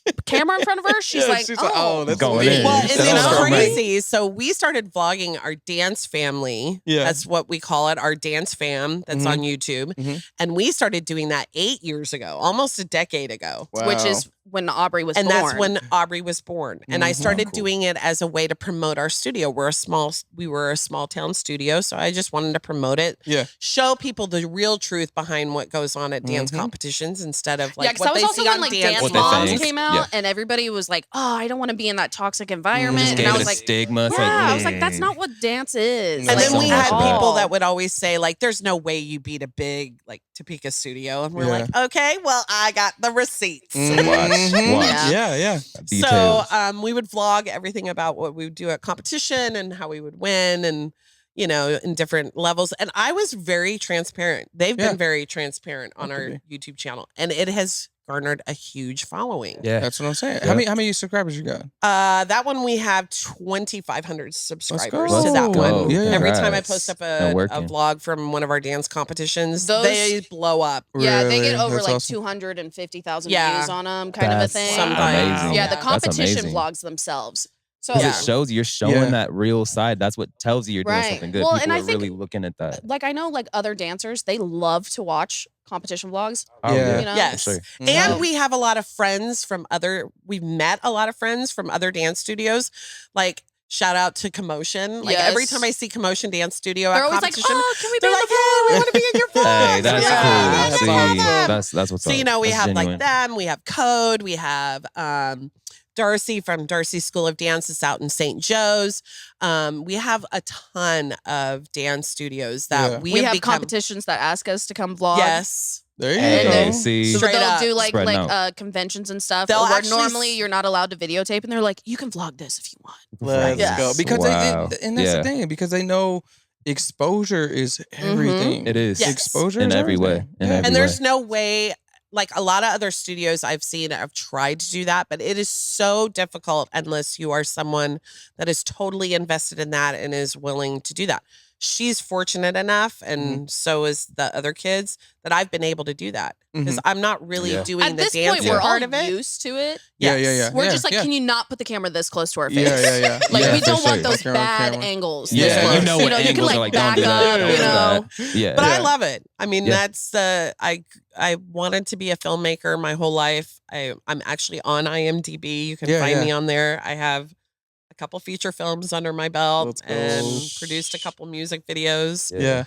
put a camera in front of her, she's Yeah, like, oh, that's Going lit. in. Well, That's and it's all right. crazy. So we started vlogging our dance family. Yeah. That's what we call it, our dance fam that's on YouTube. Mhm. And we started doing that 8 years ago, almost a decade ago. which Wow. is when Aubrey was And born. that's when Aubrey was born. And I started doing it as a way to promote our studio. We were a small town studio. So I just wanted to promote it. Yeah. Show people the real truth behind what goes on at dance competitions instead of yeah, like because what that was they also see when on like dance Dance What they Moms think. came out, Yeah. and everybody was like, "Oh, I don't want to be in that toxic environment." Just And gave I it was a like, stigma. It's "Yeah," like, I was like, "That's not what dance is." And And like, then we so had much at people all. that would always say, like, there's no way you beat a big, like, Topeka studio. And we're Yeah. like, okay, well, I got the receipts. Mhm. Watch. Yeah. So Details. we would vlog everything about what we would do at competition and how we would win and, you know, in different levels. And I was very transparent. They've Yeah. been very transparent on our YouTube channel. And it has garnered a huge following. Yeah. That's what I'm saying. Yeah. How many subscribers you got? That one we have 2,500 subscribers go. to that Let's one. go. Yeah. Every time I Congrats. post up And a working. vlog from one of our dance competitions, Those- they blow up. Yeah, they Really? get over That's like awesome. 250,000 Yeah. views on them, kind of a That's thing. Sometimes. amazing. Yeah, the That's competition amazing. vlogs themselves. So Because it shows you're showing Yeah. that real side. That's what tells you you're doing Right. something good. Well, People and I are think- really looking at that. like I know like other dancers, they love to watch competition vlogs. Oh, Yeah. You know? Yes. Sure. And we have a lot of friends we've met a lot of friends from other dance studios. Like Shout out to Commotion. Like every time I see Commotion Dance Studio they're at always competition, like, oh, can we be they're like, hey, we want to be in your vlog. Hey, that's Yeah. cool. Yeah. See, that's what's So, up. you know, we That's have genuine. like them, we have Code, we have Darcy from Darcy School of Dance is out in St. Joe's. We have a ton of dance studios that we have become, competitions that ask us to come vlog. Yes. There you And go. then see. so Straight they'll up. do like Spreading out. conventions and stuff They'll where actually normally you're not allowed to videotape, and they're like, you can vlog this if you want. Let's Yes. go. Because Wow. and that's Yeah. the thing, because they know exposure is everything. It is. Yes. Exposure In is every way. everything. In Yeah. every And there's way. no way, like a lot of other studios I've seen have tried to do that, but it is so difficult unless you are someone that is totally invested in that and is willing to do that. She's fortunate enough, and so is the other kids, that I've been able to do that because I'm not really Yeah. doing At the this dance point, we're all part of it. used to it. Yeah, Yes. yeah, yeah. We're just like, yeah. can you not put the camera this close to our face? Yeah, yeah, yeah. Like Yeah, we for don't want sure. those Camera, bad camera. angles. Yeah, this you close. know what you can angles like are like, back don't do that, up, don't you do know. that. Yeah. But I Yeah. love it. I mean, Yeah. that's I wanted to be a filmmaker my whole life. I'm actually on IMDb. You can Yeah, find yeah. me on there. I have a couple feature films under my belt Let's go. and produced a couple music videos. Yeah.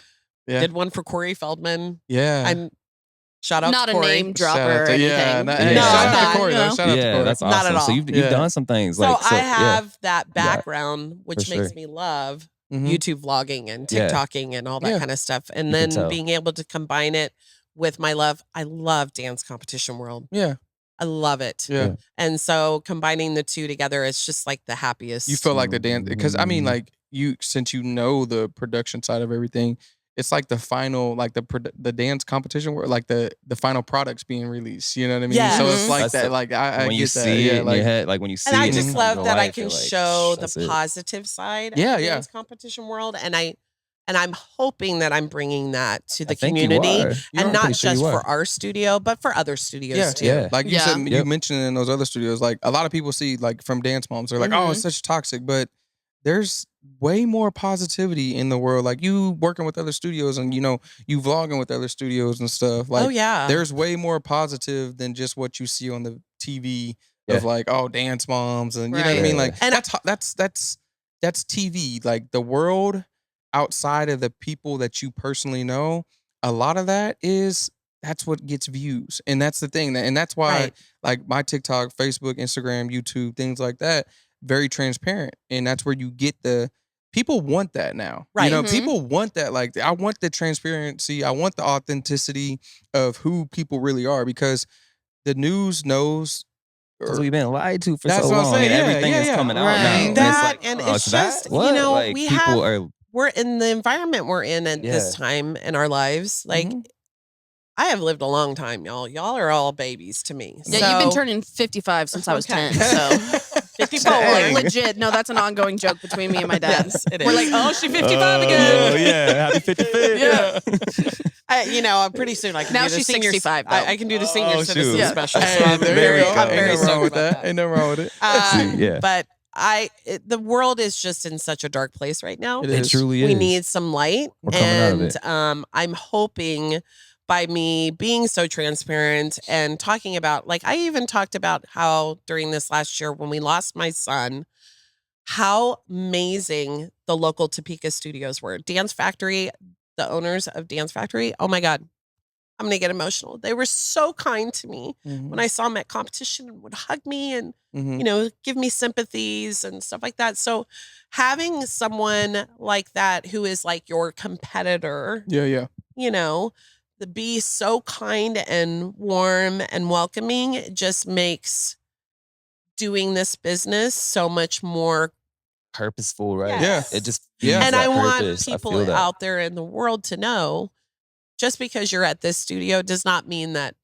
Yeah. Did one for Corey Feldman. Yeah. I'm shout out Not to a Corey. name dropper Shout out or to- anything. yeah, no, Yeah. hey, No, shout I'm out not, to Corey, you though. know. Shout out to Yeah, Corey. that's Not awesome. at So all. you've Yeah. done some things. So Like, I yeah. have that Yeah. background, which For makes sure. me love Mhm. YouTube vlogging and Yeah. TikToking and all that Yeah. kind of stuff. And You can then tell. being able to combine it with my love. I love dance competition world. Yeah. I love it. Yeah. Yeah. And so combining the two together, it's just like the happiest. You feel like the dance, because I mean, like since you know the production side of everything, it's like the final, like the dance competition where like the final products being released. You know what I mean? Yeah. So it's like That's that. the- Like I when get you that. see Yeah, it in like your head, like when you see and I it, just come love to that I life, can you're like, show the that's it. positive side Yeah, of the yeah. dance competition world. And I'm hoping that I'm bringing that to the I think you community, are. You are. and not Pretty sure just you for are. our studio, but for other studios Yeah, too. Yeah. like you Yeah. said, you Yep. mentioned in those other studios, like a lot of people see like from Dance Moms, they're like, oh, it's such toxic, but there's way more positivity in the world. Like you working with other studios and you vlogging with other studios and stuff. Like Oh yeah. there's way more positive than just what you see on the TV of Yeah. like, oh, Dance Moms, and you know what I Right. mean? Like And that's TV. Like the world outside of the people that you personally know, a lot of that's what gets views. And that's the thing. And that's why Right. like my TikTok, Facebook, Instagram, YouTube, things like that, very transparent. And that's where you get people want that now. Right. You know, Mhm. people want that. Like I want the transparency. I want the authenticity of who people really are, because the news knows. Because we've been lied to for That's so what I'm long, saying. and Yeah, everything yeah, is yeah. coming out Right. now. And That, it's like, and oh, it's so just, that? What? you know, like, we people have- are we're in the environment we're in at this time in our lives. Like Mhm. I have lived a long time, y'all. Y'all are all babies to me. Yeah, you've been So- turning 55 since I was Okay. 10. So 54. like, legit. No, that's an ongoing joke between me and my dad. Yes, it We're is. like, oh, she's 55 again. Oh yeah, happy 55th. Yeah. Pretty soon I can Now do the she's senior. 65 though. I can do the senior Oh, citizen shoot. Yeah. special. So Hey, I'm there very, you go. I'm very Ain't no stoked wrong with about that. Ain't no wrong with it. Yeah. But the world is just in such a dark place right now. It It is. truly is. We need some light. We're coming out of And it. I'm hoping by me being so transparent and talking about, like, I even talked about how during this last year when we lost my son, how amazing the local Topeka studios were. Dance Factory, the owners of Dance Factory, oh my God, I'm going to get emotional. They were so kind to me when I saw them at competition and would hug me and, give me sympathies and stuff like that. So having someone like that who is like your competitor, Yeah. to be so kind and warm and welcoming, it just makes doing this business so much more. Purposeful, right? Yes. It just Yeah. feeds And that I want purpose. people feel that. out there in the world to know, just because you're at this studio does not mean that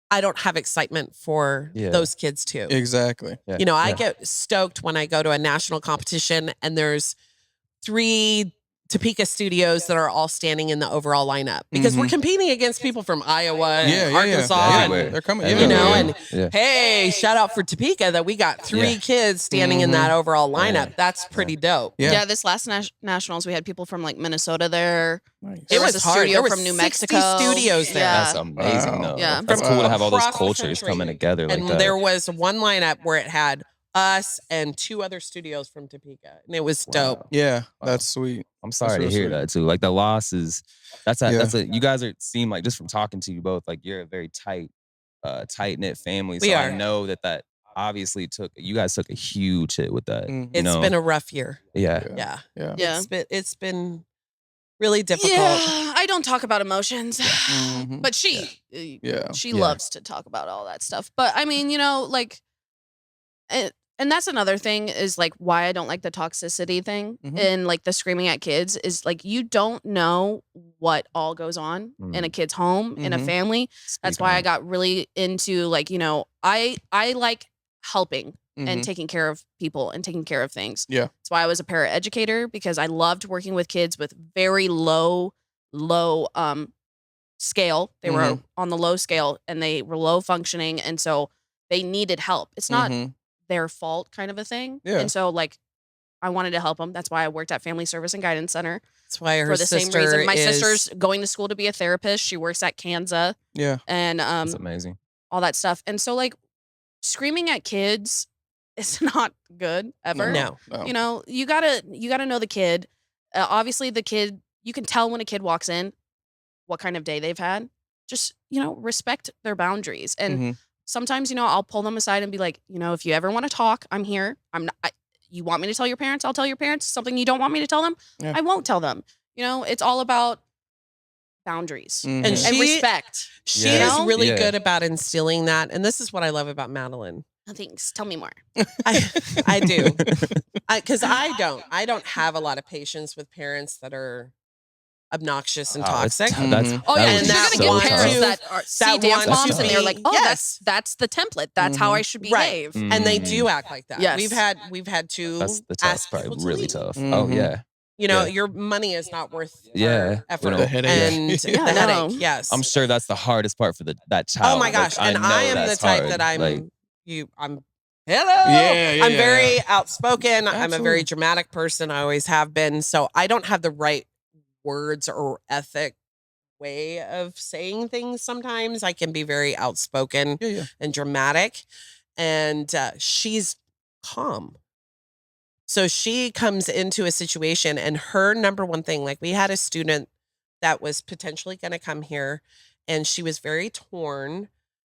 I don't have excitement for Yeah. those kids too. Exactly. Yeah. I Yeah. get stoked when I go to a national competition and there's 3 Topeka studios that are all standing in the overall lineup because we're competing against people from Iowa and Arkansas. Yeah. Everywhere. They're coming. Everywhere. And hey, shout out for Topeka that we got 3 Yeah. kids standing in that overall lineup. Yeah. That's pretty dope. Yeah. Yeah, this last nationals, we had people from like Minnesota there. Nice. There It was was a hard. studio There were from New 60 Mexico. studios there. Yeah. That's amazing, Wow. though. Yeah. That's From cool to have all those across the cultures country. coming together like And that. there was one lineup where it had us and 2 other studios from Topeka, and it was dope. Yeah, that's sweet. I'm sorry to real hear sweet. that too. Like the loss is that's Yeah. you guys seem like just from talking to you both, like you're a very tight knit family. We So are. I know that obviously you guys took a huge hit with that. Mhm. You It's know? been a rough year. Yeah. Yeah. Yeah. Yeah. It's been really difficult. Yeah, I don't talk about emotions, Mhm. but she Yeah. she Yeah. loves to talk about all that stuff. But I mean, you know, like, and that's another thing is like why I don't like the toxicity thing Mhm. and like the screaming at kids is like you don't know what all goes on in a kid's home in a Mhm. family. That's Speak why on I it. got really into like, you know, I like helping and Mhm. taking care of people and taking care of things. Yeah. That's why I was a paraeducator because I loved working with kids with very low scale. They were Mhm. on the low scale and they were low functioning and so they needed help. It's not Mhm. their fault kind of a thing. Yeah. And so like I wanted to help them. That's why I worked at Family Service and Guidance Center That's why her for the same sister reason. My is, sister's going to school to be a therapist. She works at Kansa Yeah. and That's amazing. all that stuff. And so like screaming at kids is not good ever. No. You know, you gotta know the kid. Obviously, the kid, you can tell when a kid walks in what kind of day they've had. Just, you know, respect their boundaries. And Mhm. sometimes, you know, I'll pull them aside and be like, you know, if you ever want to talk, I'm here. I'm not. You want me to tell your parents? I'll tell your parents. Something you don't want me to tell them, Yeah. I won't tell them. You know, it's all about boundaries Mhm. And and she respect. she Yeah. is really Yeah. good about instilling that, and this is what I love about Madeline. Thanks. Tell me more. I do. Because I don't have a lot of patience with parents that are obnoxious and Wow, it's toxic. tough. That's Mhm. Oh yeah, And because you're that gonna want get parents to- that see that dance want moms to and they're be- like, oh, yes. that's the template. That's how I should Right. behave. And they Mhm. do act like that. Yes. We've had to That's the tough ask part. people to Really leave. tough. Mhm. Oh yeah. You know, Yeah. your money is not worth Yeah. our effort. The headache. And Yeah, the no. headache. Yes. I'm sure that's the hardest part for that child. Oh my Like, gosh. And know I am the that's type hard. that I'm like, hello. Yeah, I'm yeah, very yeah. outspoken. I'm a very Absolutely. dramatic person. I always have been. So I don't have the right words or ethic way of saying things sometimes. I can be very outspoken Yeah, yeah. and dramatic. And she's calm. So she comes into a situation and her number one thing, like we had a student that was potentially going to come here and she was very torn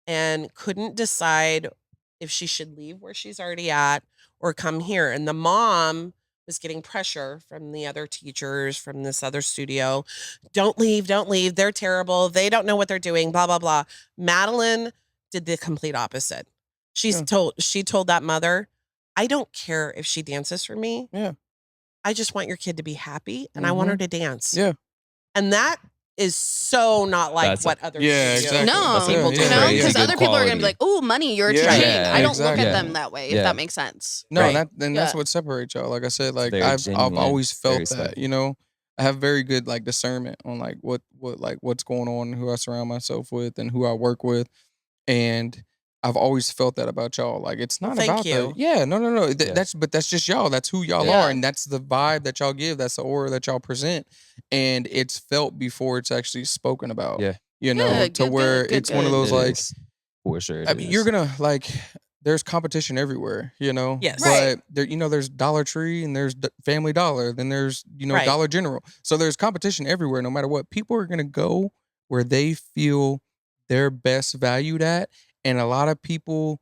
and couldn't decide if she should leave where she's already at or come here. And the mom was getting pressure from the other teachers from this other studio. Don't leave, don't leave. They're terrible. They don't know what they're doing, blah, blah, blah. Madeline did the complete opposite. She Yeah. told that mother, I don't care if she dances for me. Yeah. I just want your kid to be happy and I want her to dance. Yeah. And that is so not like That's what other Yeah, studios exactly. No, That's a people Yeah, do. you know, crazy because good other people are gonna be quality. like, "Oh, money, you're Yeah. cha-ching." Yeah, I don't look exactly. at them that way. If Yeah. that makes sense. No, Right. that's Yeah. what separates y'all. Like I said, like very I've genuine, always very felt that, respectful. you know. I have very good like discernment on like what's going on, who I surround myself with and who I work with. And I've always felt that about y'all. Like it's Well, not thank about you. no. Yeah. That's just y'all. That's who y'all Yeah. are, and that's the vibe that y'all give. That's the aura that y'all present, and it's felt before it's actually spoken about. Yeah. You know, Good, to good, where good, good, it's one of good. those It like is. For sure. I mean, you're gonna like. There's competition everywhere, you know. Yes. Right. But there, you know, there's Dollar Tree and there's Family Dollar, then there's Right. Dollar General. So there's competition everywhere, no matter what. People are gonna go where they feel they're best valued at, and a lot of people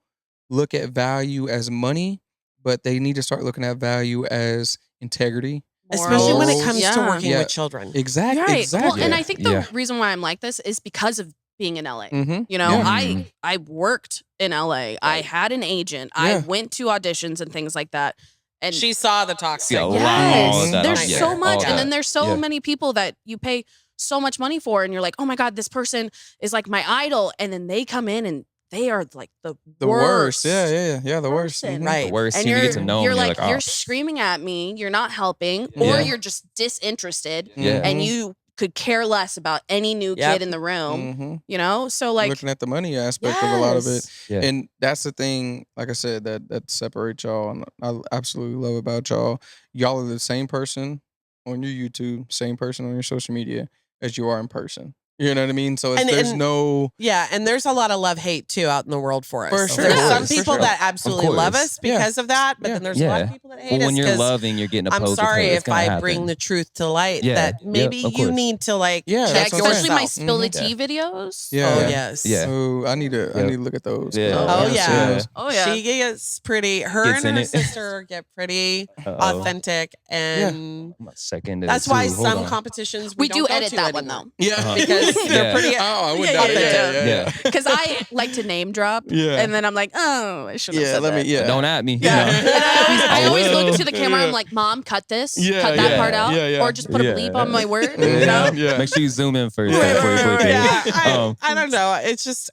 look at value as money, but they need to start looking at value as integrity. Especially when it Morals. comes to Yeah. working Yeah. with children. Exactly. Right. Exactly. Well, and I think the Yeah. reason why I'm like this is because of being in LA. Mm-hmm. You know, Yeah. I worked in LA. I Right. had an agent. I Yeah. went to auditions and things like that. And She saw the toxic. See a lot yes, of that. there's Yeah, so all much, of and then that. there's so Yeah. many people that you pay so much money for, and you're like, oh my god, this person is like my idol, and then they come in and they are like the worst. worst. Yeah. The worst. person. Mhm. Right. The worst And team, you you're get to know you're them. like, You're you're oh, screaming at me, you're not helping, Yeah. or you're just disinterested, Yeah. and you could care less about any new Yep. kid in the room. Mm-hmm. You know, so like, Looking at the money aspect of a lot of it. yes. Yeah. And that's the thing, like I said, that separates y'all, and I absolutely love about y'all. Y'all are the same person on your YouTube, same person on your social media as you are in person. You know what I mean? So And- there's and- no. Yeah, and there's a lot of love-hate too out in the world for us. For sure. There's Yeah. some For people sure. that absolutely Of love course. us because of that, but then there's a lot of people that hate Well, us when you're 'cause loving, you're getting I'm opposed sorry with hate. It's if gonna I happen. bring the truth to light Yeah. that maybe Yep, of you course. need to like Yeah, check that's what I'm Especially my yourself. Spill the Yeah. Tea videos. Yeah. Oh Yeah. yes. Yeah. Oh, I need to look at those. Yeah. Oh, I wanna see yeah. those. Oh yeah. She gets pretty. Her Gets and in her it. sister get pretty Uh-oh. authentic, and I'm a second. that's why Hold some on. competitions We don't do go edit to that one anymore. though. Yeah. Because they're Yeah. pretty. Oh, I would Yeah, not. yeah, Yeah. Yeah. Because I like to name drop. Yeah. And then I'm like, oh, I shouldn't Yeah. have said Let that. me. Yeah. Don't at me. Yeah. You know? And I always look will. into the camera. Yeah. I'm like, Mom, cut this. Yeah, Cut that yeah, part out. yeah, yeah. Or just put a Yeah. bleep on my word. Yeah. You know? Yeah. Make sure you zoom in first Right, before you right, put right, it. yeah, I don't know. It's just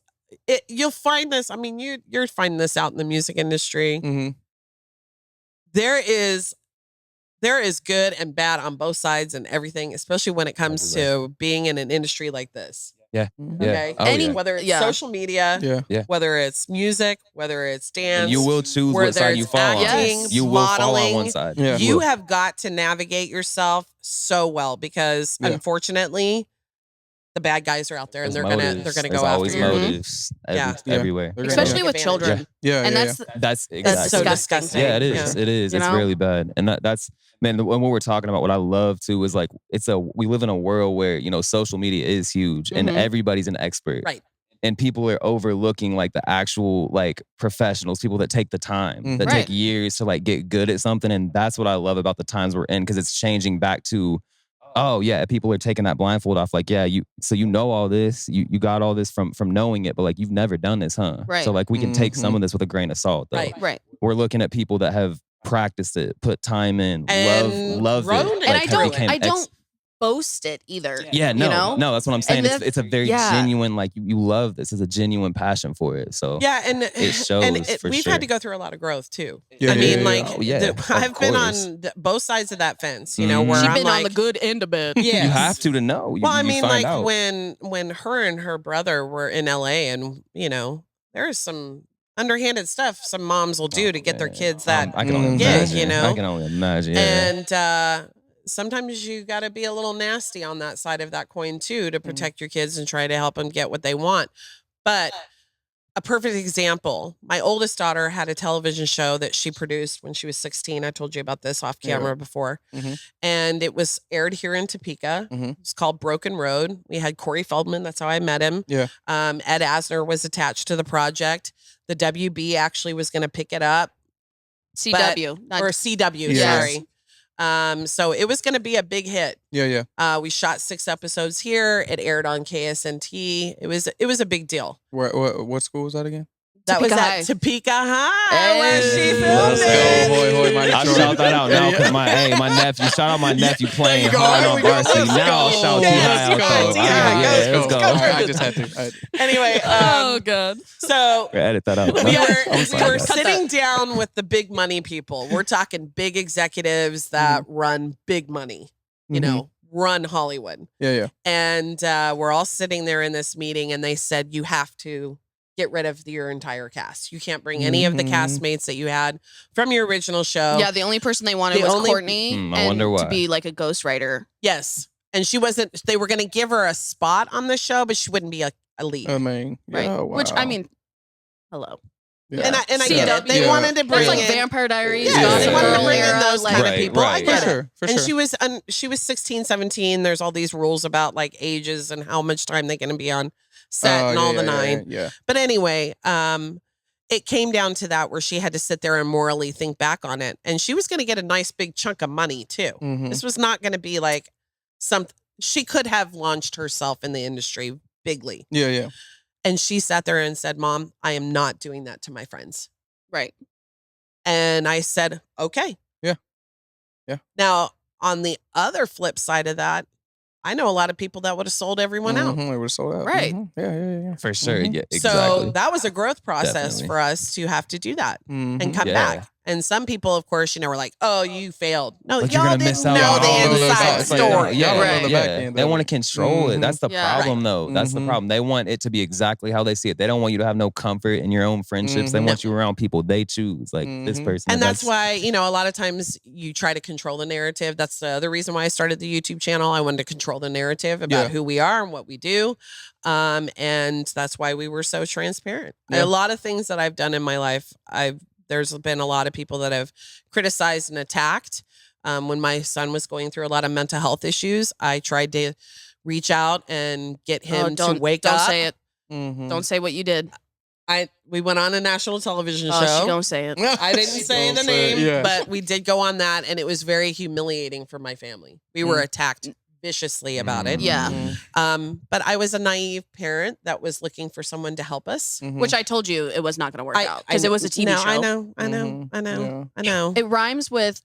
you'll find this. I mean, you're finding this out in the music industry. Mm-hmm. There is good and bad on both sides and everything, especially when it comes to being in an industry like this. Yeah. Okay. Oh, Any- yeah. Whether it's Yeah. social media, Yeah. whether it's music, whether it's dance, You will choose whether what side you it's fall on. acting, Yes. You will fall on modeling, one side. Yeah. you have got to navigate yourself so well because Yeah. unfortunately the bad guys are out there and There's they're motives. gonna There's go always after you. motives. Yeah. Everywhere. They're gonna- Especially Take with advantage. children. Yeah. And yeah, that's That's That's exactly. so disgusting. disgusting. Yeah, it is. Yeah. It is. You It's know? really bad. And that's man. When we're talking about what I love too is like we live in a world where social media is huge and Mhm. everybody's an expert. Right. And people are overlooking like the actual like professionals, people that take the time, that Right. take years to like get good at something. And that's what I love about the times we're in because it's changing back to, oh yeah, people are taking that blindfold off. Like, yeah, you know all this, you got all this from knowing it, but like you've never done this, huh? Right. So like we can take Mhm. some of this with a grain of salt though. Right. right. We're looking at people that have practiced it, put time in, And love rode it. it. And like, I became don't boast it either. Yeah, no, you know? no, that's what I'm saying. And It's a very yeah. genuine, like you love this. It's a genuine passion for it. So Yeah, and It shows, for we've sure. had to go through a lot of growth too. Yeah, I yeah, mean, yeah, like yeah. Oh, yeah, of I've been course. on both sides of that fence. You know, Mhm. where She's I'm been like, on the good end of it. Yes. you have to know. You, Well, I you mean, find like out. when her and her brother were in LA, and there's some underhanded stuff some moms will do to get their Man, kids that I can only gig, imagine. you know? I can only imagine. Yeah. and sometimes you got to be a little nasty on that side of that coin too to protect your kids and try to help them get what they want. But a perfect example, my oldest daughter had a television show that she produced when she was 16. I told you about this off camera before. Mhm. And it was aired here in Topeka. Mhm. It's called Broken Road. We had Corey Feldman. That's how I met him. Yeah. Ed Asner was attached to the project. The WB actually was going to pick it up. CW. not- Or CW, Yes. sorry. So it was going to be a big hit. Yeah. Yeah. We shot 6 episodes here. It aired on KSNT. It was a big deal. What school was that again? That was Topeka at High. Topeka High where she Hey. filmed Let's it. go. Hoy, hoy, mighty I'll Troy. shout that out now Yeah, because my nephew, shout out my nephew playing you go. hard There on we go. varsity. Let's Now I'll go. shout Let's T-High out go. though. T-High, Yeah, let's let's go. go. All right, I just had to. Anyway, Oh god. so Edit that out. we I'm were sorry. sitting down with the big money people. We're talking big executives that run big money, you know, run Hollywood. Yeah. And we're all sitting there in this meeting, and they said, you have to get rid of your entire cast. You can't bring any of the Mhm. castmates that you had from your original show. Yeah, the only person they wanted The was only- Courtney. I and wonder why. to be like a ghostwriter. Yes. And she wasn't, they were going to give her a spot on the show, but she wouldn't be a lead. I mean, Right. yeah, Which I wow. mean, hello. Yeah. And I get it. They Yeah. wanted to bring That's like in, Vampire Diaries, yeah, Gossip they wanted to Girl bring in era, those like, kind of Right, people. I right. get For it. sure. For And sure. she was 16, 17. There's all these rules about like ages and how much time they're going to be on set and all the nine. Yeah. But anyway, it came down to that where she had to sit there and morally think back on it. And she was going to get a nice big chunk of money too. Mhm. This was not going to be like something, she could have launched herself in the industry bigly. Yeah. And she sat there and said, Mom, I am not doing that to my friends. right. And I said, okay. Yeah. Yeah. Now, on the other flip side of that, I know a lot of people that would have sold everyone out. It would have sold out. Right. Mhm. Yeah. For sure. Mhm. Yeah, So exactly. that was a growth process Definitely. for us to have to do that Mhm. and come Yeah. back. And some people, of course, were like, "Oh, you failed." No, But you're y'all gonna didn't miss out know on the all of those inside thoughts. Like, story. Y'all don't know Right. the back end They of want to it. control it. That's the Yeah. problem, though. That's the problem. They want it to be exactly how they see it. They don't want you to have no comfort in your own friendships. They want you around people they choose, like this person. And that's why, a lot of times you try to control the narrative. That's the other reason why I started the YouTube channel. I wanted to control the narrative about who we are and what we do. And that's why we were so transparent. A lot of things that I've done in my life, there's been a lot of people that have criticized and attacked. When my son was going through a lot of mental health issues, I tried to reach out and get him to wake up. Don't say it. Don't say what you did. We went on a national television Oh, show. she don't say it. I didn't say the Don't say it, name, yeah. but we did go on that, and it was very humiliating for my family. We were attacked viciously about it. Yeah. But I was a naive parent that was looking for someone to help us. Which I told you it was not going to work out because it was a TV no, show. I know. It rhymes with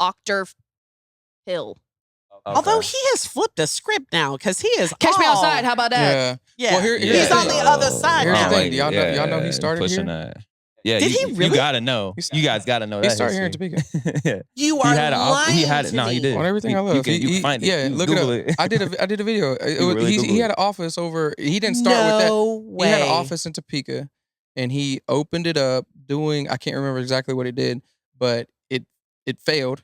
Octor Hill. Although he has flipped a script now because he is Catch me all- outside. How about that? Yeah. Well, He's on the other side Here's the now. thing. Y'all know he started pushing here? that. Yeah, Did you, he really? You gotta know. You guys gotta know He that. started here in history. Topeka. Yeah. You are lying He had it. to No, me. he did. On everything I You love. can find it. Yeah, You look Google it up. I did a video. really He Google had it. an office over. He didn't start with that. He had an office in Topeka, and he opened it up doing. I can't remember exactly what it did, but it failed.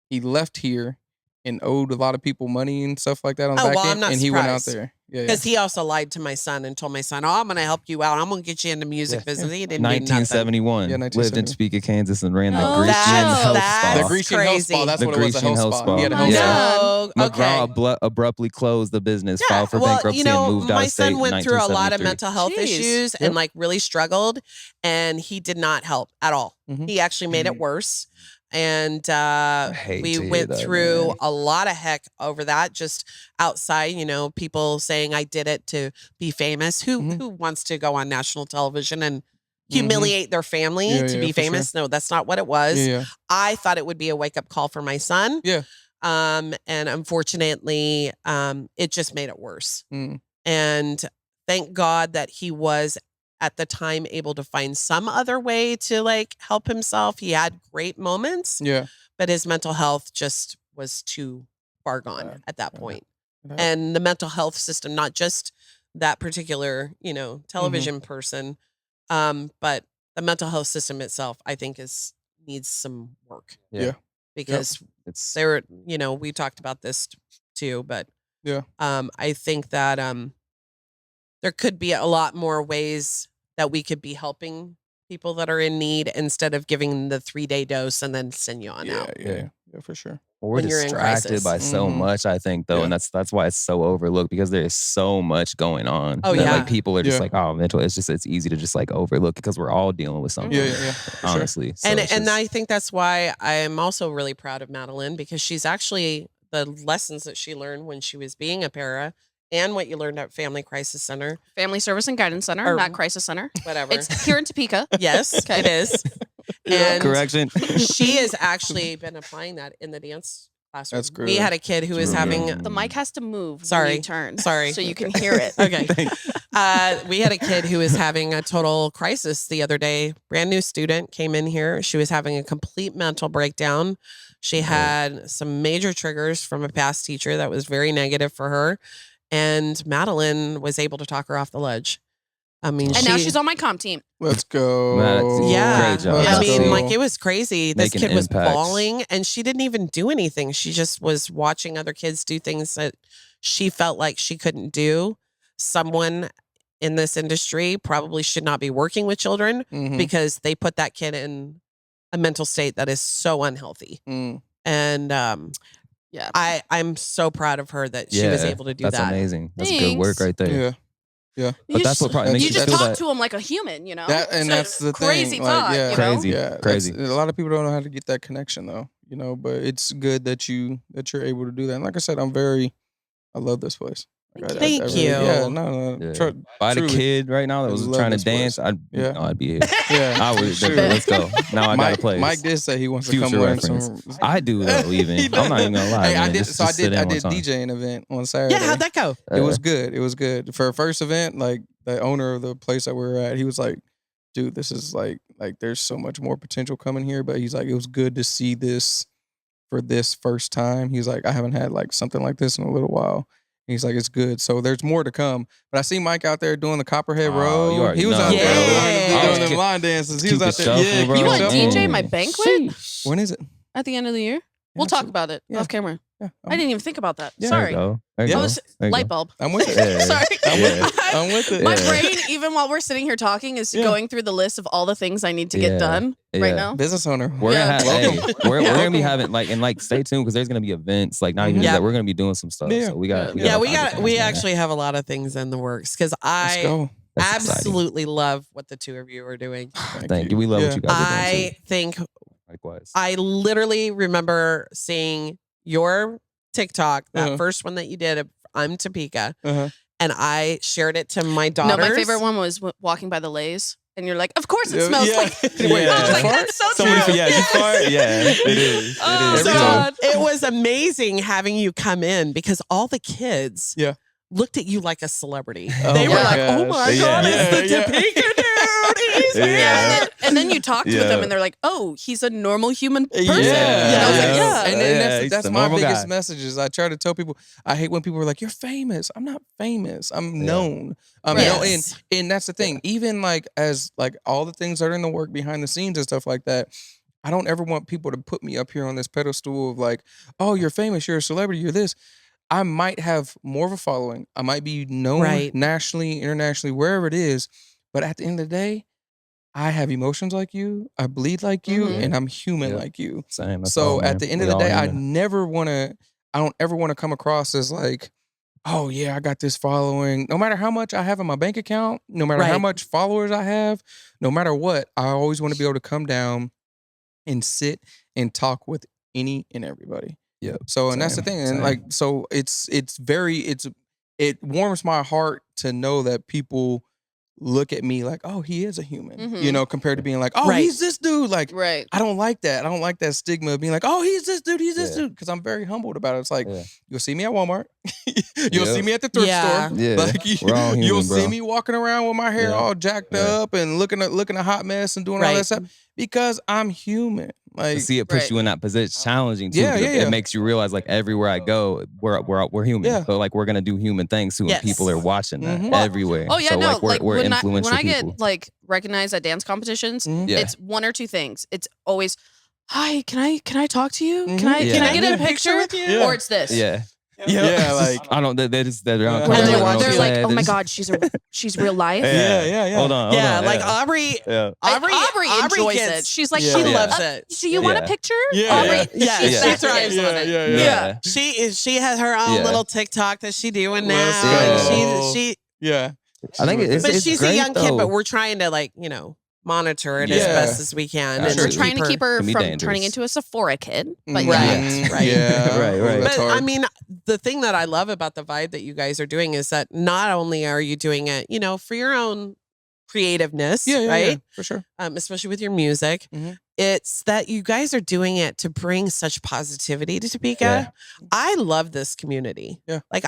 He left here and owed a lot of people money and stuff like that on the back I'm end, not and he went out surprised. there. Yeah, Because he also lied to my son and told my son, "Oh, I'm going to help you out. I'm going to get you into music business." He didn't do nothing. 1971. Yeah, Lived 1971. in Topeka, Kansas, and ran the Oh, Grecian that's- Health that's The Spa. Grecian Health Spa. crazy. That's The what it was. A Grecian health Health spa. He had a Spa. health Yeah. spa. No, okay. McGraw abruptly closed the business, filed for well, bankruptcy, and moved out my of state. son went through a lot of 1973. mental health Jeez. issues and like really struggled, and he did not help at all. He actually made it worse. And hate we to hear went that, through man. a lot of heck over that, just outside, people saying I did it to be famous. Who wants to go on national television and humiliate their family to be for famous? No, that's not what it was. Yeah. I thought it would be a wake-up call for my son. Yeah. And unfortunately, it just made it worse. And thank God that he was at the time able to find some other way to like help himself. He had great moments, but his mental health just was too far gone at that point. And the mental health system, not just that particular, television person, but the mental health system itself, I think needs some work. Yeah. Because It's there, we talked about this too, but I think that there could be a lot more ways that we could be helping people that are in need instead of giving the 3-day dose and then send you on out. Yeah, for sure. we're when you're in distracted crisis. by so much, I think, though, and that's why it's so overlooked because there is so much going on. Oh, that, yeah. like people are just like, oh, mental. It's easy to just like overlook because we're all dealing with something. Yeah, for sure. honestly. So And it's just- I think that's why I'm also really proud of Madeline because she's actually the lessons that she learned when she was being a para and what you learned at Family Crisis Center, Family Service and Guidance Center, Or- not Crisis Center. whatever. It's here in Topeka. Yes, Okay. it is. And correction. she has actually been applying that in the dance classroom. That's We good. had a kid who was having The mic has to move when Sorry. you turn. Sorry. So you can hear it. Okay. We had a kid who was having a total crisis the other day. Brand new student came in here. She was having a complete mental breakdown. She had some major triggers from a past teacher that was very negative for her. And Madeline was able to talk her off the ledge. I mean, And now she's on my comp team. Let's go. yeah. Great job. I Let's mean, go. like it was crazy. This Making kid was impacts. bawling and she didn't even do anything. She just was watching other kids do things that she felt like she couldn't do. Someone in this industry probably should not be working with children Mhm. because they put that kid in a mental state that is so unhealthy. Mm. And Yeah. I'm so proud of her that she was able to do that's that. amazing. That's good work Thanks. right there. Yeah. But that's what probably makes you you just feel talk that. to him like a human, you know? And So that's the crazy thing. talk, Like, yeah. you know? Crazy. Yeah, Crazy. A lot of people don't know how to get that connection though, but it's good that you're able to do that. And like I said, I love this place. Like, Thank really- you. Yeah, no. Yeah. Tr- If I had a truly. kid right now that I was love trying to this place. dance, I'd be here. Yeah, I for would. sure. Let's go. Now I got to play. Mike did say he wants to Future come learn reference. some. I do though. Even He I'm not even gonna lie. Hey, I man. did. Just- So I just sit did. in I one did time. DJ an event on Saturday. Yeah, how'd that go? It was good. It was good for a first event. Like the owner of the place that we were at, he was like, "Dude, this is like like there's so much more potential coming here. But he's like, it was good to see this for this first time. He's like, I haven't had like something like this in a little while. He's like, it's good. So there's more to come. But I see Mike out there doing the Copperhead Road. He was out there doing the line dances. He was out there. Yeah, you want to DJ my banquet? When is it? At the end of the year. We'll talk about it off camera. Yeah, I didn't even think about that. Yeah. Sorry. There you go. Light bulb. I'm with it. Sorry. I'm with it. My brain, even while we're sitting here talking, is going through the list of all the things I need to get done right now. Business owner. We're gonna be having like stay tuned because there's gonna be events like not even that we're gonna be doing some stuff. So we actually have a lot of things in the works because I absolutely love what the two of you are doing. Thank you. We love what you guys are doing. I think likewise. I literally remember seeing your TikTok, that first one that you did of I'm Topeka, and I shared it to my daughters. No, my favorite one was walking by the Lays, and you're like, of course it smells like. I was like, that's so true. You fart? Yeah, it is. Oh, God. It was amazing having you come in because all the kids looked at you like a celebrity. They were like, oh my God, it's the Topeka dude. He's here. And then you talked with them and they're like, oh, he's a normal human person. And that's my biggest message is I try to tell people, I hate when people are like, you're famous. I'm not famous. I'm known. You know, and that's the thing. Even like as like all the things that are in the work behind the scenes and stuff like that, I don't ever want people to put me up here on this pedestal of like, oh, you're famous, you're a celebrity, you're this. I might have more of a following. I might be known nationally, internationally, wherever it is. But at the end of the day, I have emotions like you. I bleed like you, and I'm human like you. Same. So at the end of the day, I don't ever want to come across as like, oh yeah, I got this following. No matter how much I have in my bank account, no matter how much followers I have, no matter what, I always want to be able to come down and sit and talk with any and everybody. Yeah. So and that's the thing, and like so it warms my heart to know that people look at me like, oh, he is a human, you know, compared to being like, oh, he's this dude. Like, I don't like that. I don't like that stigma of being like, oh, he's this dude, because I'm very humbled about it. It's like, you'll see me at Walmart, you'll see me at the thrift store, like you'll see me walking around with my hair all jacked up and looking a hot mess and doing all that stuff because I'm human. Like, to see it push you in that position, it's challenging too. It makes you realize like everywhere I go, we're human. So like we're gonna do human things too, and people are watching that everywhere. Oh yeah, so, no, like we're influential when I people. get like recognized at dance competitions, it's one or two things. It's always, hi, can I talk to you? Can I get a picture with you? Or it's this. Like I don't. They're they're like, oh my God, she's real life. Hold on. Like Aubrey enjoys gets, it. She's like, she loves it. Do you want a picture? Aubrey, she thrives on it. She has her own little TikTok that she doing now. And she I think it's but she's great, a young though. kid, but we're trying to like monitor it as best as we can. And we're trying to keep her from dangerous. turning into a Sephora kid. But right. Right. But I mean, the thing that I love about the vibe that you guys are doing is that not only are you doing it, for your own creativeness, right? For sure. Especially with your music. It's that you guys are doing it to bring such positivity to Topeka. I love this community. Like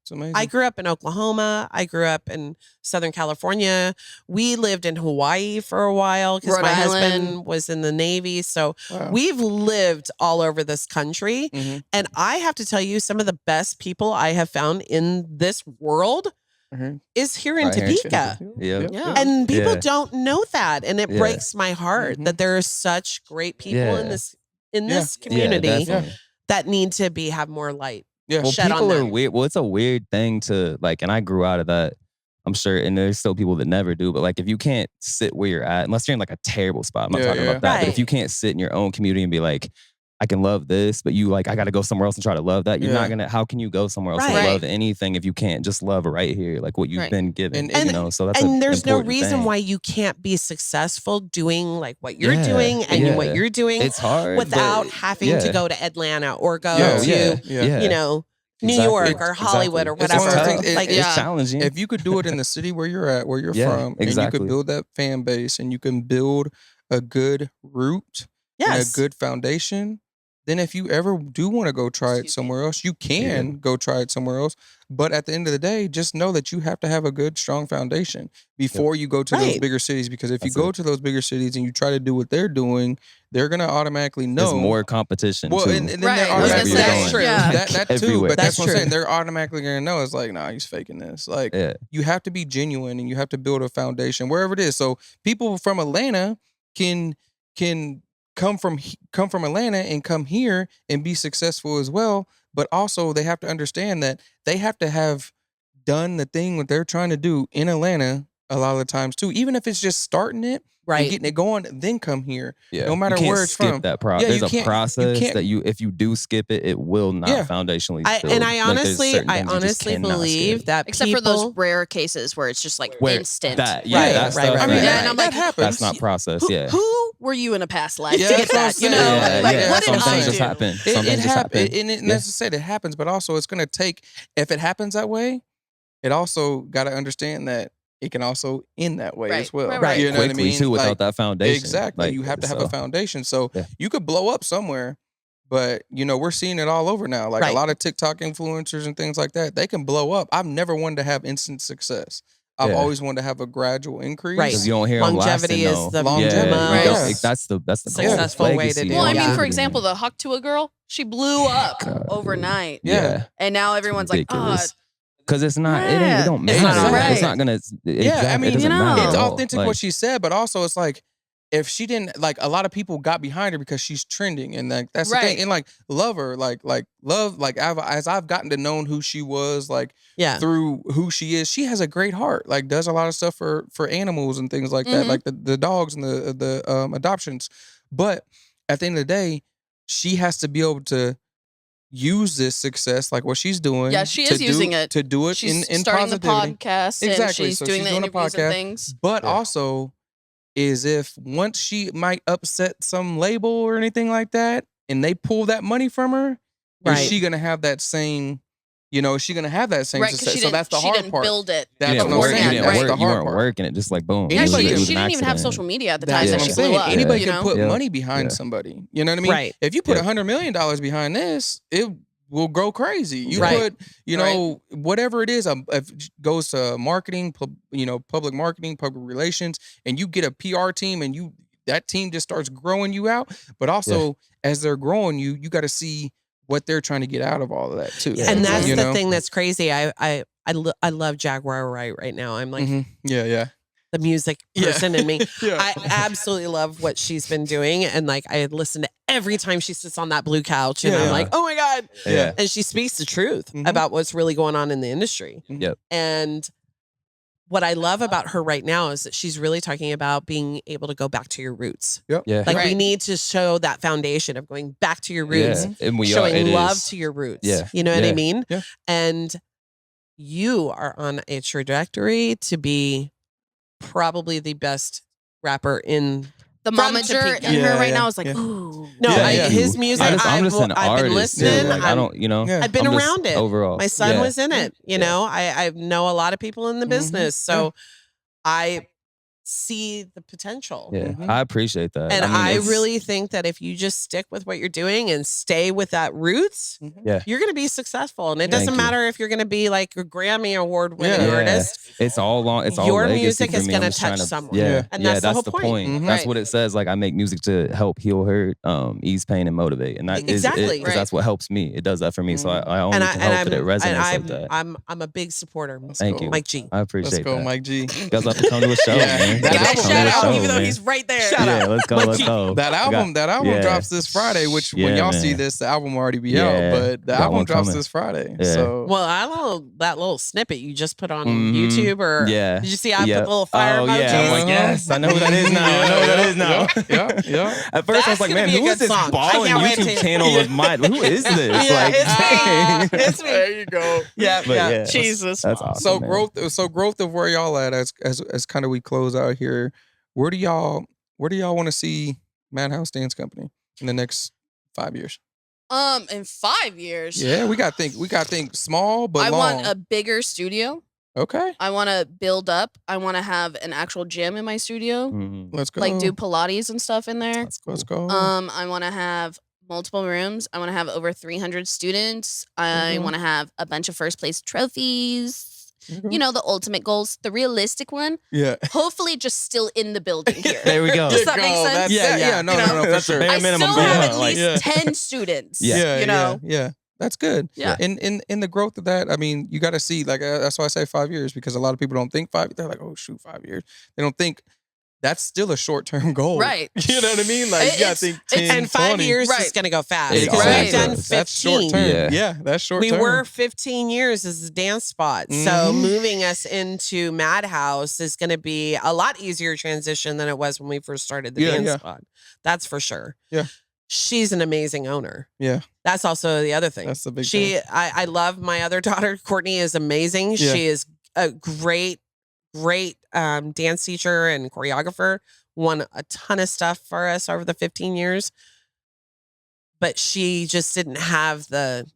it's amazing. I grew up in Oklahoma. I grew up in Southern California. We lived in Hawaii for a while because my husband was in the Navy. So we've lived all over this country. And I have to tell you, some of the best people I have found in this world is here in Topeka. And people don't know that. And it breaks my heart that there are such great people in this community that need to have more light. Well, people are weird. Well, it's a weird thing to like, and I grew out of that, I'm sure. And there's still people that never do. But like, if you can't sit where you're at, unless you're in like a terrible spot, I'm not talking about that. But if you can't sit in your own community and be like, I can love this, but you like, I got to go somewhere else and try to love that. You're not going to, how can you go somewhere else to love anything if you can't just love right here? Like what you've been given, so that's and there's no reason why you can't be successful doing like what you're doing and what you're doing. It's hard without having to go to Atlanta or go to, New York or Hollywood or whatever. It's challenging. If you could do it in the city where you're at, where you're from, and you could build that fan base and you can build a good root and a good foundation, then if you ever do want to go try it somewhere else, you can go try it somewhere else. But at the end of the day, just know that you have to have a good, strong foundation before you go to those bigger cities. Because if you go to those bigger cities and you try to do what they're doing, they're gonna automatically know. There's more competition. Well, too. and then Right. they're I was gonna automatically say, going. that's true. Yeah. That too. Everywhere. But that's That's what I'm true. saying. They're automatically gonna know. It's like, nah, he's faking this. Like, you have to be genuine and you have to build a foundation wherever it is. So people from Atlanta can come from Atlanta and come here and be successful as well. But also they have to understand that they have to have done the thing that they're trying to do in Atlanta a lot of the times too. Even if it's just starting it and getting it going, then come here. Yeah. No matter you can't where it's skip from. That Yeah, There's you a can't- process that if you do skip it, it will not foundationally build. And I Like, there's honestly, certain I things you just honestly cannot believe skip. that Except people, for those rare cases where it's just like Where instant. that, Right, that right, stuff, right, I mean, right. Yeah, and I'm that like, happens. that's not process. Yeah. Who were you in a past life Yeah, to get that's that? what I'm You know, saying. like Yeah, what Some did I things do? just happen. It Some things just happen. and that's to say it happens, but also it's gonna take. If it happens that way, it also got to understand that it can also end that way as well. Right. You know what I Quickly mean? too, without Like, that foundation. exactly. Like, You have to have a so, foundation. So yeah. you could blow up somewhere, but we're seeing it all over now. Like a lot of TikTok influencers and things like that, they can blow up. I've never wanted to have instant success. I've always wanted to have a gradual increase. Right. Because you don't hear them Longevity lasting, is the Longevity, you right. don't- Yes. That's the Successful goal. way to Legacy do Well, it. I mean, and for longevity, example, man. the Huck to a girl, she blew up overnight. Yeah. And now everyone's like, Ridiculous. Because it's not, Yeah. it don't It's matter. not right. It's not gonna. I mean, it doesn't matter. it's at all. authentic Like, what she said, but also it's like if she didn't, like, a lot of people got behind her because she's trending, and like that's the thing. Right. And like love her, like love, like as I've gotten to know who she was, like through who she is, she has a great heart. Like does a lot of stuff for animals and things like that, like the dogs and the adoptions. But at the end of the day, she has to be able to use this success, like what she's doing. Yeah, she is using it to do it she's in starting positivity. the podcast and Exactly. she's So doing she's the doing a interviews and podcast, things. but also is if once she might upset some label or anything like that, and they pull that money from her, is she gonna have that same? Is she gonna have that same Right, because success? she So didn't, that's the she hard didn't part. build it. That's you what didn't I'm work. saying. You didn't That's work. the You hard weren't part. working it. Just like boom. Yeah, It was- she it was She an didn't even have accident. social media at the That's time what that I'm she saying. blew up. Anybody you can know? put Yeah. money behind Yeah. somebody. You know what I mean? Right. If you put Yeah. $100 million behind this, it will go crazy. You Right. put, whatever it is, if it goes to marketing, public marketing, public relations, and you get a PR team and that team just starts growing you out. But also as they're growing you got to see what they're trying to get out of all of that too. And that's You the know? thing that's crazy. I love Jaguar right now. I'm like Yeah. the music Yeah. person in me. Yeah. I absolutely love what she's been doing. And like I listen to every time she sits on that blue couch and Yeah, I'm yeah. like, oh my God. Yeah. And she speaks the truth Mhm. about what's really going on in the industry. Yep. And what I love about her right now is that she's really talking about being able to go back to your roots. Yeah. Like we Right. need to show that foundation of going back to your roots, Yeah. And we showing are. It love is. to your roots. Yeah. You know what I Yeah. mean? Yeah. And you are on a trajectory to be probably the best rapper in The From momager Topeka. in her Yeah, right yeah, now is like, yeah. ooh. No, Yeah. his music. I'm just an I've been artist. listening. Like, I don't, Yeah. I've been I'm just around it. overall. My son Yeah. was in it. You know, I know a lot of people in the Mhm. business, so I see the potential. Yeah. Mhm. I appreciate that. And mean, I it's- really think that if you just stick with what you're doing and stay with that roots, Yeah. you're going to be successful. And it Thank doesn't you. matter if you're going to be like a Grammy award winning Yeah. artist. It's all long. It's all Your legacy music for is me. I'm gonna just trying touch to- someone. Yeah, And yeah, that's the whole point. Mhm. That's Right. what it says. Like I make music to help heal hurt, ease pain, and motivate. And that is Exactly. because that's what helps me. It does that for me. So I only And can hope that it resonates like that. I'm a big supporter. Thank you. Mike G. I Let's appreciate go, that. Mike G. You guys have to come to a show, Yeah. man. That You guys album- come to Shout a out, show, even though man. he's right there. Yeah, let's go. Let's go. That album Yeah. drops this Friday, which when Yeah, y'all see man. this, the album will already be Yeah. out, but the Got album one drops coming. this Friday. Yeah. So Well, that little snippet you just put on Mhm. YouTube, or Yeah. did you see I put Yeah. the little fire Oh emojis? yeah, I'm like, yes, I know who that is now. I know who that is now. Yeah. At first, I was That's like, gonna man, be a who is good this song. I balling can't wait YouTube to- channel of mine? Who is this? Yeah, Like, it's me. It's me. There you go. Yeah, But yeah. yeah. Jesus. That's awesome. So man. growth of where y'all at as kind of we close out here. Where do y'all want to see Madhouse Dance Company in the next 5 years? In 5 years. Yeah, we got to think small but I long. want a bigger studio. Okay, I want to build up. I want to have an actual gym in my studio, Mhm. let's go. like do Pilates and stuff in there. That's cool. Let's go. I want to have multiple rooms. I want to have over 300 students. I want to have a bunch of first place trophies. You know, the ultimate goals, the realistic one. Yeah. Hopefully just still in the building here. There we go. Does that make sense? Yeah, no, for sure. I minimum still goal. have at Like- least 10 students. Yeah. You know? Yeah. That's good. Yeah. In the growth of that, I mean, you got to see, like, that's why I say 5 years, because a lot of people don't think 5. They're like, oh, shoot, 5 years. They don't think that's still a short-term goal. Right. You know what I mean? Like, you got to think 10, And 5 20. years Right. is going to go fast. Exactly. Because Right. we've done 15. That's short-term. Yeah. Yeah, that's We short-term. were 15 years as a dance spot. So moving us into Madhouse is going to be a lot easier transition than it was when we first started the dance spot. That's for sure. Yeah. She's an amazing owner. Yeah. That's also the other thing. That's the big thing. I love my other daughter. Courtney is amazing. Yeah. She is a great dance teacher and choreographer. Won a ton of stuff for us over the 15 years. But she just didn't have the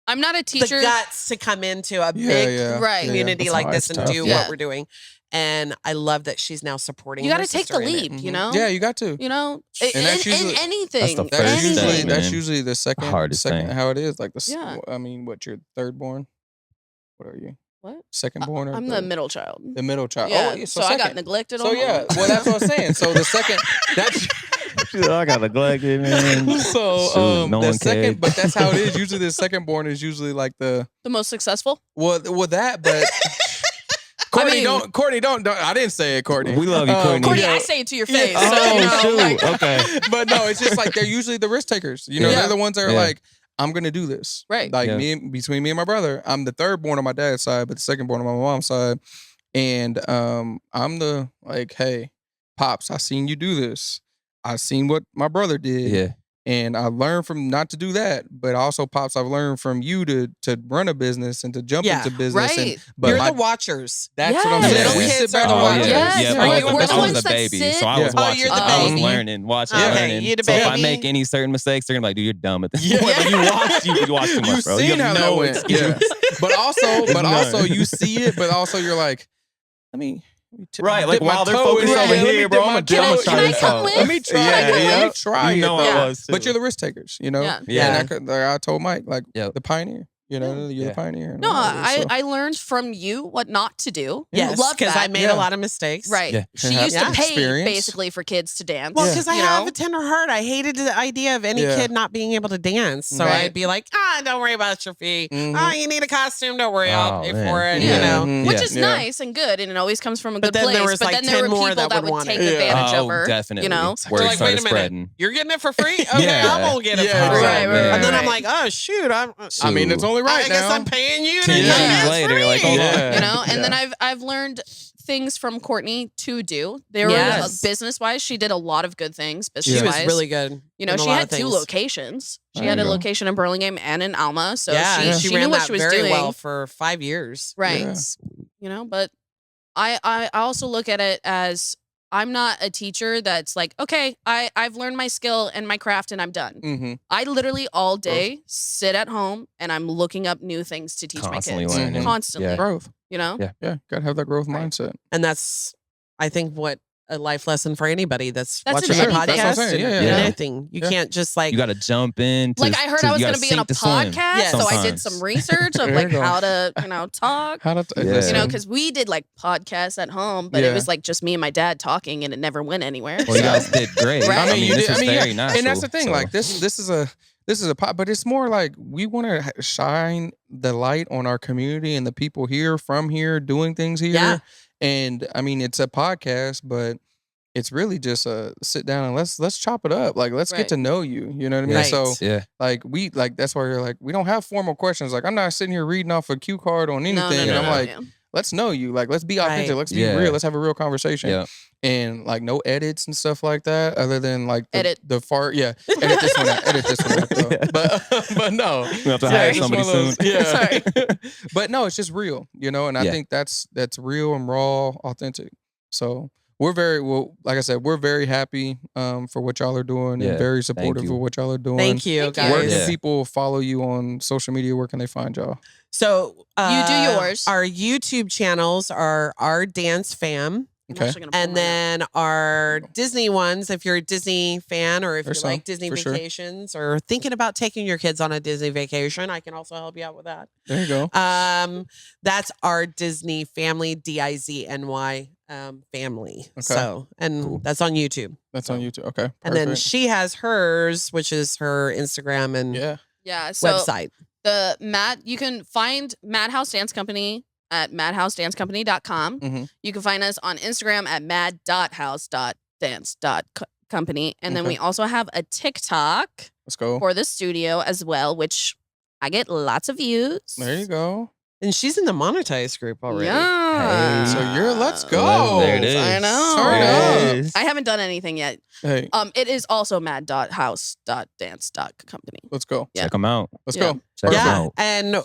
I'm not a teacher. guts to come into a Yeah, big yeah. Right. Yeah, community that's like hard. this It's and tough. do Yeah. what we're doing. And I love that she's now supporting. You got her to take the sister in it. leap, you know? Yeah, you got to. You know? And that's in usually- anything. That's the That's first usually thing, that's man. usually the second Hardest thing. how it is. Like Yeah. I mean, what, your third born? What are you? What? Second born? Or I'm the third? middle child. The middle child. Yeah. Oh, yeah, so I got second. neglected So on yeah, well that's what I'm saying. So the second that's I got neglected, man. so Shoot, no the one second, cared. but that's how it is. Usually the second born is usually like the most successful. well that, but Courtney, mean- Courtney, don't. I didn't say it, Courtney. We love you, Courtney. Courtney, yeah. I say it to your Yeah. face. Oh, so, you know, shoot. like- Okay. But no, it's just like they're usually the risk takers. You know, Yeah. they're the ones that are Yeah. like, I'm gonna do this. Right. Like Yeah. between me and my brother, I'm the third born on my dad's side, but the second born on my mom's side. And I'm the like, hey, Pops, I seen you do this. I seen what my brother did. Yeah. And I learned from not to do that. But also, Pops, I've learned from you to run a business and to jump Yeah. into business. Right. And, but You're my- the watchers. that's what I'm Yes. saying. Little We kids sit back are the and watch. watchers. Yes. Yeah, We're I was, the I was ones the that baby, sit- so I was Yeah. Oh, watching. you're the I was baby. learning, watching, Yeah. learning. Okay, you're the so if I baby. make any certain mistakes, they're gonna be like, "Dude, you're dumb at this Yeah. point." Like, you watch too much, You've bro. seen You how have that no went. excuse. Yeah. But also None. you see it, but also you're like, let me Right, like dip my while they're toe focused in over it. Let me here, dip bro, my I'ma toe try in this it. out. Let me try Yeah, it. yeah. Let me try You it. know I Yeah. was too. But you're the risk takers, you know? Yeah. Yeah. And I told Mike, like, Yep. the pioneer. You know, you're the pioneer. and No, all that, so. I learned from you what not to do. Yes, Love because that. I made Yeah. a lot of mistakes. Right. Yeah. She Yeah. used to Yeah. pay Experience. basically for kids to dance. Well, because I you have know? a tender heart. I hated the idea of any Yeah. kid not being able to dance. So Right. I'd be like, don't worry about your fee. Mhm. You need a costume. Don't worry, I'll Oh, pay man. for it. Yeah. You know. Mhm. Which Yeah. is Yeah. nice and good, and it always comes from a But good then place. there was, but like, then 10 there were more people that would would want take it. advantage Oh, of her. definitely. You know? Word They're like, started wait a minute. spreading. You're getting it for free? Okay, Yeah. I'm gonna get it Yeah, for free. right, right, And then right. I'm like, oh shoot, I mean, it's only right I guess now. I'm paying you to 10 do years this later, free. like, hold on. Yeah. You know, and then Yeah. I've learned things from Courtney to do. There Yes. were business wise, she did a lot of good things. She Business was wise, really good. you know, in a she lot had of 2 things. locations. She There had you a go. location in Burlingame and in Alma. So Yeah, she ran knew what that she was very doing. well for 5 years. Right. Yeah. You know, but I also look at it as I'm not a teacher that's like, okay, I've learned my skill and my craft and I'm done. Mm-hmm. I literally all day sit at home and I'm looking up new things to teach Constantly my kids. learning. Constantly. Yeah. Growth. You know? Yeah. Yeah. Gotta have that growth Right. mindset. And that's, I think, what a life lesson for anybody that's That's watching in the anything. podcast. That's what I'm saying. and Yeah, yeah. anything. You Yeah. can't just like, You got to jump in. Like I heard I was you going gotta to be in a sink to swim podcast, Yes. so I did sometimes. some research of There like you go. how to, talk. How to, Yeah. listen. You know, because we did like podcasts at home, but Yeah. it was like just me and my dad talking, and it never went anywhere. Well, you So- guys did great. Right. I mean, you this did. is I mean, very yeah. natural. And that's the thing. so- Like this is a pot, but it's more like we want to shine the light on our community and the people here from here doing things here. Yeah. And I mean, it's a podcast, but it's really just a sit down and let's chop it up. Like let's Right. get to know you. You know what I mean? Right. So yeah. like that's why you're like we don't have formal questions. Like I'm not sitting here reading off a cue card on anything. No, no, And no, I'm no, like, yeah. let's know you. Like let's be authentic. Right. Let's be Yeah. real. Let's have a real conversation. Yeah. And like no edits and stuff like that, other than like Edit. the fart. Yeah, edit this one out. Edit this one out. Though. But no, We have to Yeah, hire it's just somebody one of those- soon. Yeah, Sorry. but no, it's just real, you know. And I Yeah. think that's real and raw, authentic. So we're like I said, we're very happy for what y'all are doing Yeah, and very thank supportive you. of what y'all are doing. thank you, Thank you. guys. Where can Yeah. people follow you on social media? Where can they find y'all? So You do yours. Our YouTube channels are Our Dance Fam. I'm Okay. actually gonna pull And mine up. then our Disney ones, if you're a Disney fan or if There's you like some, Disney for sure. vacations or thinking about taking your kids on a Disney vacation, I can also help you out with that. There you go. That's our Disney family, DIZNY family. Okay. So, and Cool. that's on YouTube. That's on YouTube. Okay. And then perfect. she has hers, which is her Instagram and Yeah. Yeah. So website. you can find Madhouse Dance Company at madhousedancecompany.com. Mhm. You can find us on Instagram at mad.house.dance.company. And then Okay. we also have a TikTok Let's go. for the studio as well, which I get lots of views. There you go. And she's in the monetized group already. Yeah. Hey. So let's go. Well, there it is. I know. Turn There it up. is. I haven't done anything yet. Hey, It is also mad.house.dance.company. let's go. Yeah. Check them out. Let's Yeah. go. Check 'em Yeah, out. and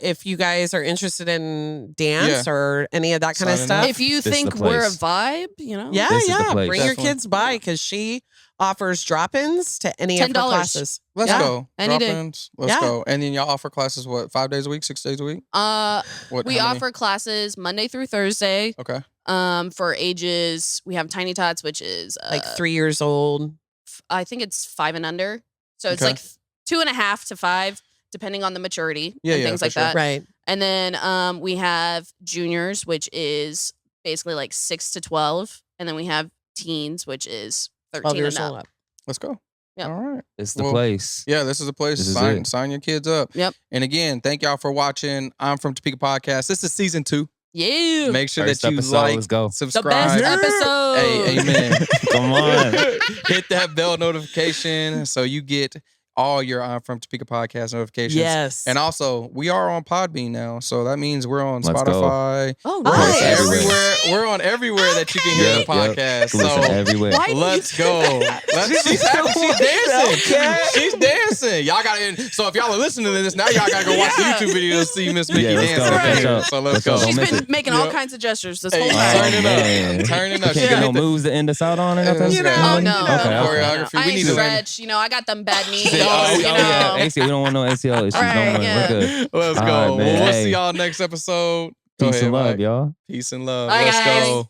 if you guys are interested in dance Yeah. or any of that kind of Signing stuff, up. If you This is think the we're a place. vibe, you know. yeah, This is the yeah, place. bring your Definitely. kids by because she offers drop-ins to any of her $10. classes. Let's Yeah. go. Any day. Drop-ins. Let's Yeah. go. And then y'all offer classes, what, 5 days a week, 6 days a week? What? We how many? offer classes Monday through Thursday. Okay. For ages, we have Tiny Tots, which is Like 3 years old. I think it's 5 and under. So it's Okay. like 2.5 to 5, depending on the maturity Yeah, and yeah, things for like sure. that. Right. And then we have juniors, which is basically like 6 to 12, and then we have teens, which is 12 13 years and old up. up. Let's go. Yep. All right. It's the Well, place. Yeah, this is a place. This is Sign, it. sign your kids up. Yep. And again, thank y'all for watching. I'm from Topeka Podcast. This is season 2. Yeah. Make sure First that you episode, like, let's go. The subscribe. best episode. Hey, amen. Come on. Hit that bell notification so you get all your I'm from Topeka Podcast notifications. Yes. And also, we are on Podbean now, so that means we're on Let's go. Spotify. Oh, Nice. We're on nice. everywhere. We're on everywhere that you can hear the podcast. Listen So everywhere. Why do you let's go. She's happy. She's dancing. She's dancing. Y'all got to. So if y'all are listening to this now, y'all got to go watch the YouTube video to see Miss Mickey Yeah, let's dancing. go. up Catch here. up. So let's Let's go. go. Don't She's miss been it. making all Yep. kinds of gestures this Hey, whole Oh, time. turn it man. up. Turn it You up. can't get no moves to end us out on or nothing? You know, Oh, no. Okay, okay. Choreography. I We ain't need to learn. stretch. You know, I got them bad knees. Oh, you know. yeah. ACL, we don't want no ACL issues. Right, Don't worry. yeah. We're good. Let's All go. right, man. We'll Hey. see y'all next episode. Go Peace ahead, and love, Mike. y'all. Peace and love. Bye, Let's guys. go.